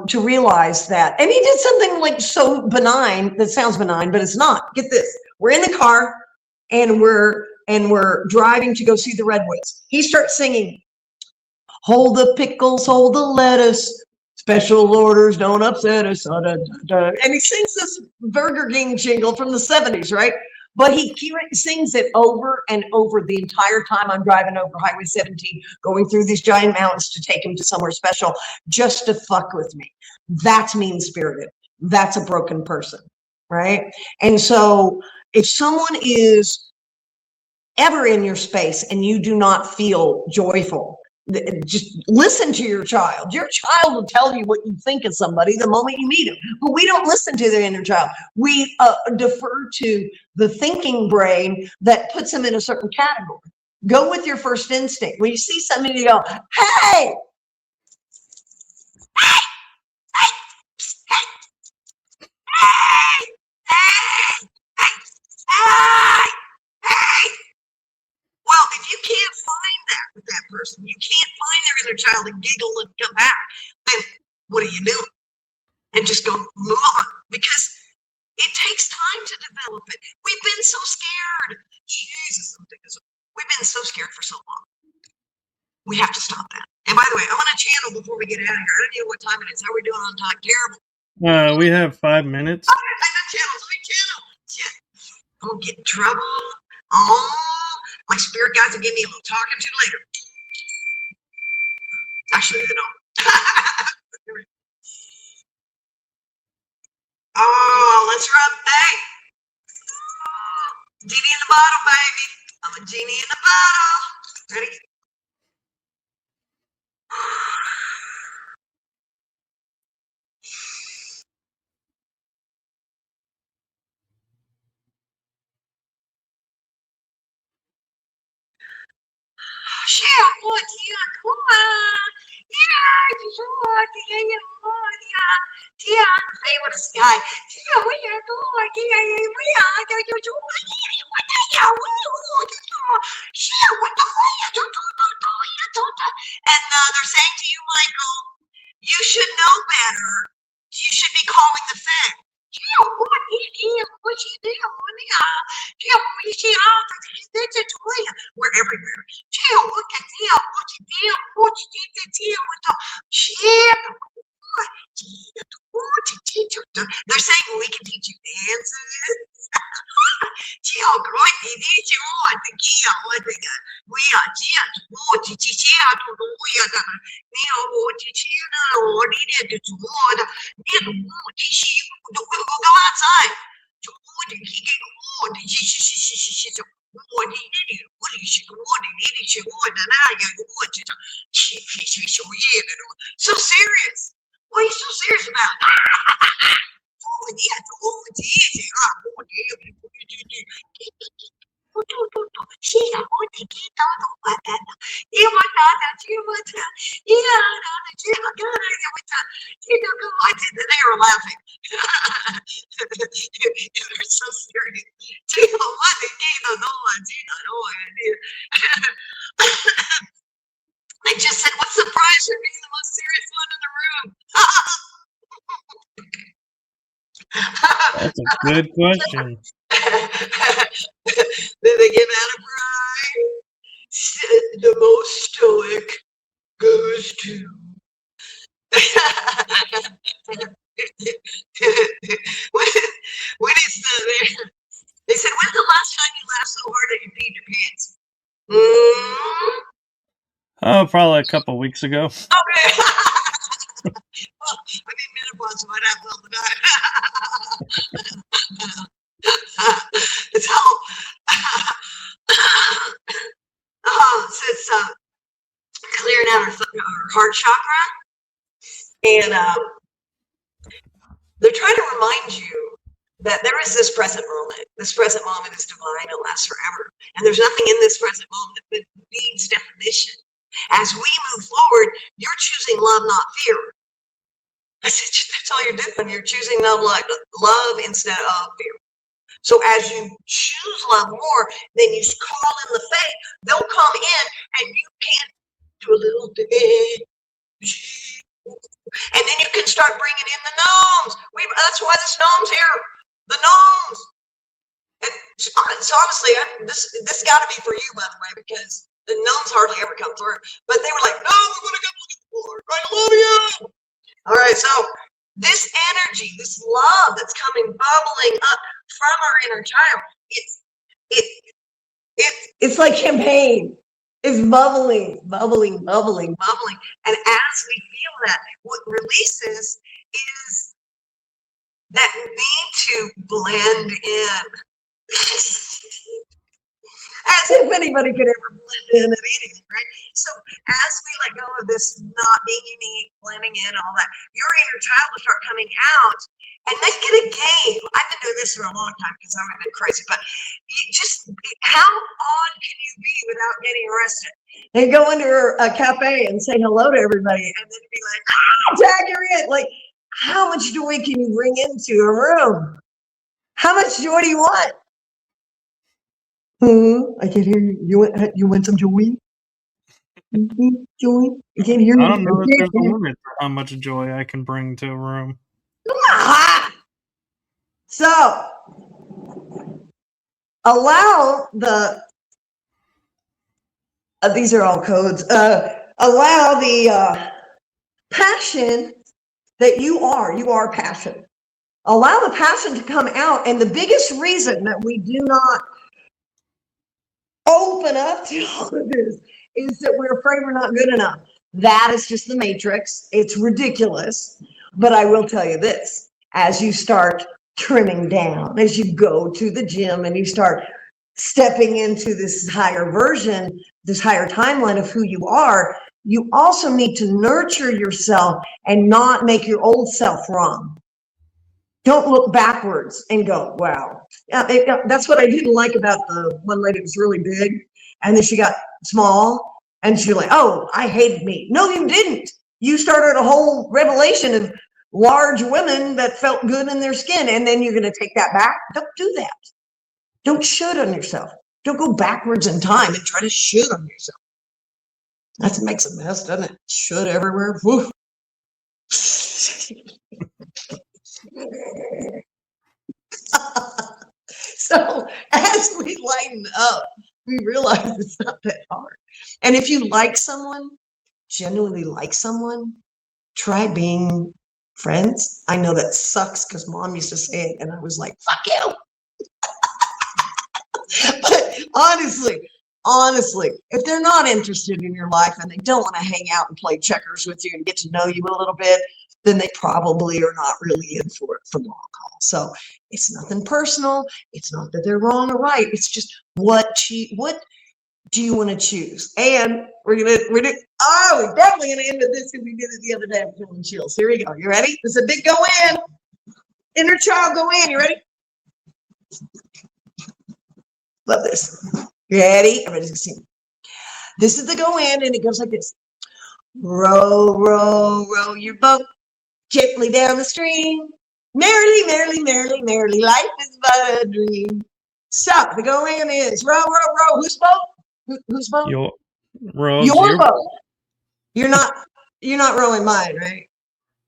S1: to realize that. And he did something like so benign that sounds benign, but it's not. Get this: we're in the car, and we're driving to go see the Redwoods. He starts singing, "Hold the pickles, hold the lettuce, special orders don't upset us." And he sings this Burger King jingle from the 70s, right? But he sings it over and over the entire time I'm driving over Highway 17, going through these giant mountains to take him to somewhere special, just to fuck with me. That's mean-spirited. That's a broken person, right? And so if someone is ever in your space and you do not feel joyful, just listen to your child. Your child will tell you what you think of somebody the moment you meet them. But we don't listen to their inner child. We defer to the thinking brain that puts them in a certain category. Go with your first instinct. When you see somebody, you go, hey, hey, hey, hey, hey, hey, hey, hey. Well, if you can't find that with that person, you can't find their inner child and giggle and come back, then what do you do? And just go move on, because it takes time to develop it. We've been so scared. Jesus, we've been so scared for so long. We have to stop that. And by the way, I'm on a channel before we get out of here. I don't know what time it is. How are we doing on time? Terrible.
S2: We have 5 minutes.
S1: I'm on channel. I'm gonna get in trouble. Oh, my spirit guides will give me a little talking to later. Actually, they don't. Oh, let's rub. Hey, genie in the bottle, baby. I'm a genie in the bottle. Ready? And they're saying to you, Michael, you should know better. You should be calling the fact. We're everywhere. They're saying we can teach you dances. Go outside. So serious. What are you so serious about? They were laughing. They're so serious. They just said, what's the prize for being the most serious one in the room?
S2: That's a good question.
S1: Did they give out a prize? The most stoic goes to. when it's they said, when's the last time you laughed so hard that you peed your pants?
S2: Oh, probably a couple weeks ago.
S1: Okay. Well, I mean, menopause might happen all the time. So, it's clearing out our heart chakra, and they're trying to remind you that there is this present moment. This present moment is divine. It lasts forever, and there's nothing in this present moment that needs definition. As we move forward, you're choosing love, not fear. I said, that's all you're doing. You're choosing love instead of fear. So as you choose love more, then you call in the faith. They'll come in and you can do a little bit. And then you can start bringing in the gnomes. That's why this gnome's here. The gnomes. And so honestly, this got to be for you, by the way, because the gnomes hardly ever come through. But they were like, no, we want to come look at the floor. I love you. All right, so this energy, this love that's coming bubbling up from our inner child, it's like champagne. It's bubbling. And as we feel that, what releases is that need to blend in. And as if anybody could ever blend in at anything, right? So as we let go of this not being unique, blending in, all that, your inner child will start coming out and then get a game. I've been doing this for a long time because I'm a bit crazy, but you just, how odd can you be without getting arrested? And go into a cafe and say hello to everybody and then be like, tag, you're in. Like, how much joy can you bring into a room? How much joy do you want? I can't hear you. You want some joy? Joy? I can't hear you.
S2: I don't know if there's a limit to how much joy I can bring to a room.
S1: So, allow the, these are all codes, allow the passion that you are passion. Allow the passion to come out. And the biggest reason that we do not open up to all of this is that we're afraid we're not good enough. That is just the matrix. It's ridiculous. But I will tell you this, as you start trimming down, as you go to the gym and you start stepping into this higher version, this higher timeline of who you are, you also need to nurture yourself and not make your old self wrong. Don't look backwards and go, wow. That's what I didn't like about the one lady who was really big. And then she got small and she's like, oh, I hated me. No, you didn't. You started a whole revelation of large women that felt good in their skin. And then you're going to take that back. Don't do that. Don't should on yourself. Don't go backwards in time and try to should on yourself. That makes a mess, doesn't it? Should everywhere. Woo. So as we lighten up, we realize it's not that hard. And if you like someone, genuinely like someone, try being friends. I know that sucks because mom used to say it and I was like, fuck you. But honestly, if they're not interested in your life and they don't want to hang out and play checkers with you and get to know you a little bit, then they probably are not really in for it for long haul. So it's nothing personal. It's not that they're wrong or right. It's just what do you want to choose? And we're definitely gonna end with this because we did it the other day. I'm feeling chills. Here we go. You ready? This is a big go in. Inner child go in. You ready? Love this. You ready? Everybody's gonna see. This is the go in, and it goes like this. Row, row, row your boat gently down the stream. Merrily, merrily, merrily, merrily, life is but a dream. So the go in is row, row, row. Whose boat? Whose boat?
S2: Your
S1: boat. You're not rowing mine, right?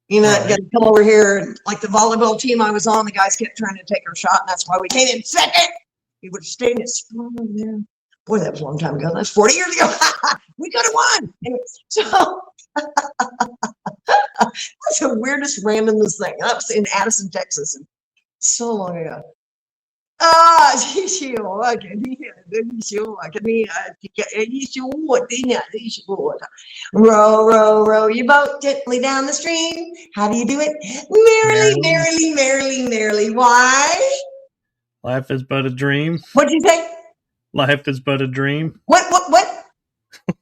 S1: You're not gonna come over here and, like the volleyball team I was on, the guys kept trying to take our shot, and that's why we came in second. We would have stayed in it over there. Boy, that was a long time ago. That's 40 years ago. We could have won. Anyway, so that's the weirdest randomness thing. I was in Addison, Texas, and so long ago. Row, row, row your boat gently down the stream. How do you do it? Merrily, merrily, merrily, merrily. Why?
S2: Life is but a dream.
S1: What'd you say?
S2: Life is but a dream.
S1: What?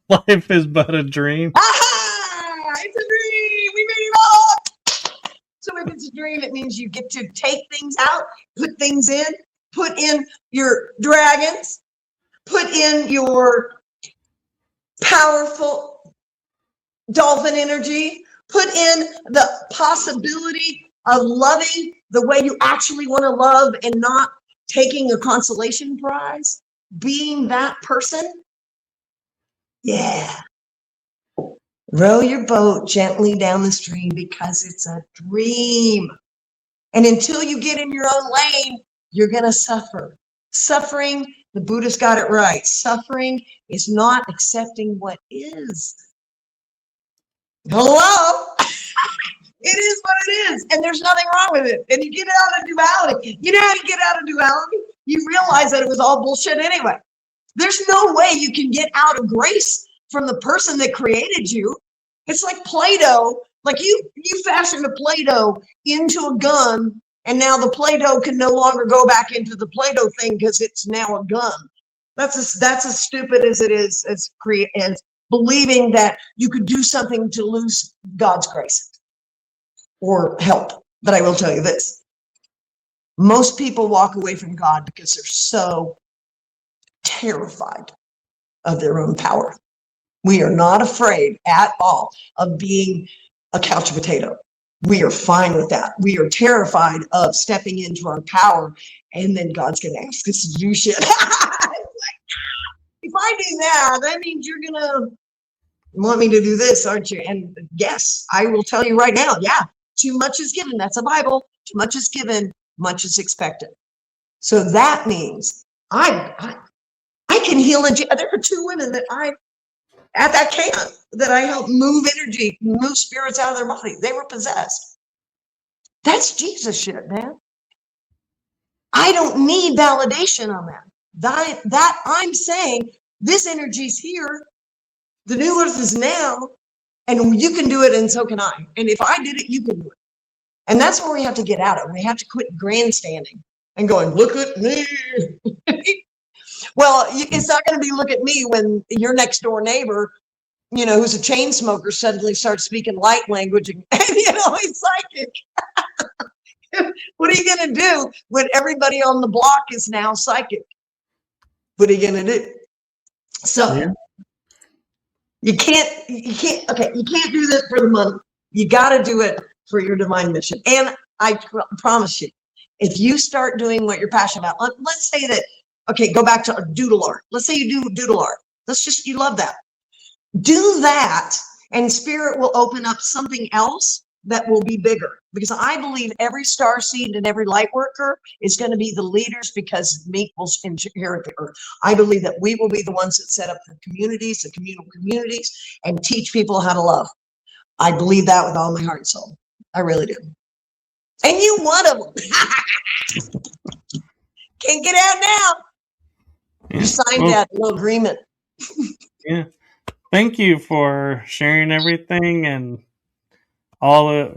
S2: Life is but a dream.
S1: Aha! It's a dream. We made it up. So if it's a dream, it means you get to take things out, put things in, put in your dragons, put in your powerful dolphin energy, put in the possibility of loving the way you actually want to love and not taking a consolation prize, being that person. Yeah. Row your boat gently down the stream because it's a dream. And until you get in your own lane, you're going to suffer. Suffering, the Buddhist got it right. Suffering is not accepting what is. Hello? It is what it is. And there's nothing wrong with it. And you get out of duality. You know how you get out of duality? You realize that it was all bullshit anyway. There's no way you can get out of grace from the person that created you. It's like Play-Doh. Like you fashioned a Play-Doh into a gun, and now the Play-Doh can no longer go back into the Play-Doh thing because it's now a gun. That's as stupid as it is as believing that you could do something to lose God's grace or help. But I will tell you this. Most people walk away from God because they're so terrified of their own power. We are not afraid at all of being a couch potato. We are fine with that. We are terrified of stepping into our power, and then God's going to ask us to do shit. If I do that means you're going to want me to do this, aren't you? And yes, I will tell you right now, yeah, too much is given. That's a Bible. Too much is given, much is expected. So that means I can heal. There are two women that at that camp that I helped move energy, move spirits out of their body. They were possessed. That's Jesus shit, man. I don't need validation on that. That I'm saying this energy's here. The new earth is now, and you can do it, and so can I. And if I did it, you can do it. And that's where we have to get out of. We have to quit grandstanding and going, look at me. Well, it's not going to be look at me when your next door neighbor, who's a chain smoker, suddenly starts speaking light language and he's psychic. What are you going to do when everybody on the block is now psychic? What are you going to do? So yeah. You can't do this for the money. You got to do it for your divine mission. And I promise you, if you start doing what you're passionate about, let's say that, okay, go back to doodle art. Let's say you do doodle art. You love that. Do that, and spirit will open up something else that will be bigger. Because I believe every star seed and every light worker is going to be the leaders, because meek will inherit the earth. I believe that we will be the ones that set up the communities, the communal communities, and teach people how to love. I believe that with all my heart and soul. I really do. And you one of them. Can't get out now. Yeah. You signed that little agreement.
S2: Yeah. Thank you for sharing everything and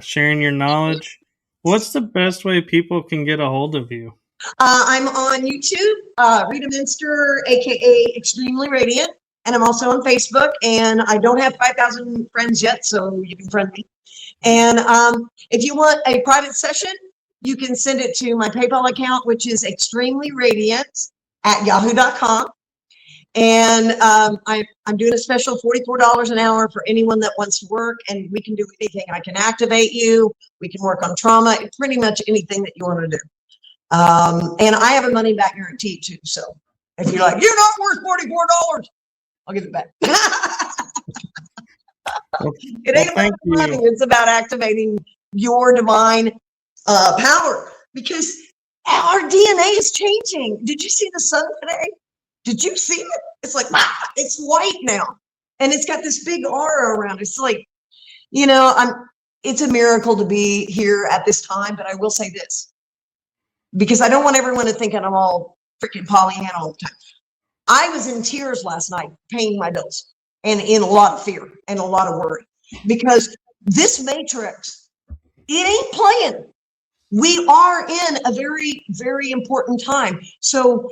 S2: sharing your knowledge. What's the best way people can get a hold of you?
S1: I'm on YouTube, Rita Minster, aka Extremely Radiant, and I'm also on Facebook. And I don't have 5,000 friends yet, so you can friend me. And if you want a private session, you can send it to my PayPal account, which is extremelyRadiant@yahoo.com. And I'm doing a special $44 an hour for anyone that wants to work, and we can do anything. I can activate you. We can work on trauma, pretty much anything that you want to do. And I have a money back guarantee too. So if you're like, you're not worth $44, I'll give it back. It ain't about money. It's about activating your divine power, because our DNA is changing. Did you see the sun today? Did you see it? It's like, it's white now. And it's got this big aura around it. It's like, it's a miracle to be here at this time. But I will say this, because I don't want everyone to think I'm all freaking Pollyanna all the time. I was in tears last night paying my bills and in a lot of fear and a lot of worry, because this matrix, it ain't playing. We are in a very, very important time. So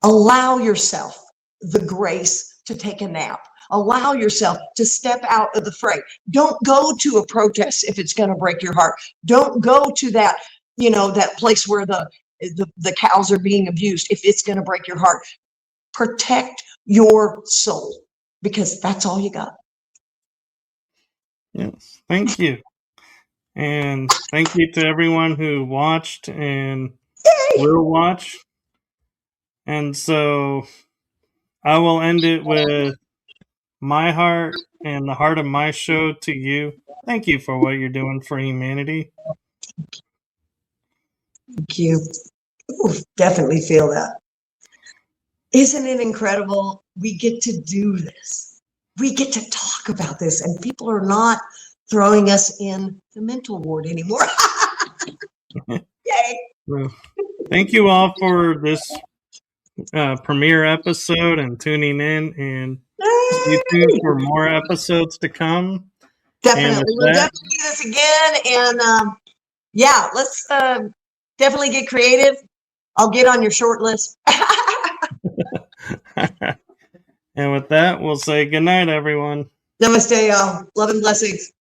S1: allow yourself the grace to take a nap. Allow yourself to step out of the fray. Don't go to a protest if it's going to break your heart. Don't go to that, that place where the cows are being abused if it's going to break your heart. Protect your soul, because that's all you got.
S2: Yes, thank you. And thank you to everyone who watched and will watch. And so I will end it with my heart and the heart of my show to you. Thank you for what you're doing for humanity.
S1: Thank you. Ooh, definitely feel that. Isn't it incredible? We get to do this. We get to talk about this, and people are not throwing us in the mental ward anymore. Yay.
S2: Well, thank you all for this premiere episode and tuning in, and stay tuned for more episodes to come.
S1: Definitely. We'll definitely do this again. And let's definitely get creative. I'll get on your short list.
S2: with that, we'll say goodnight, everyone.
S1: Namaste, y'all. Love and blessings.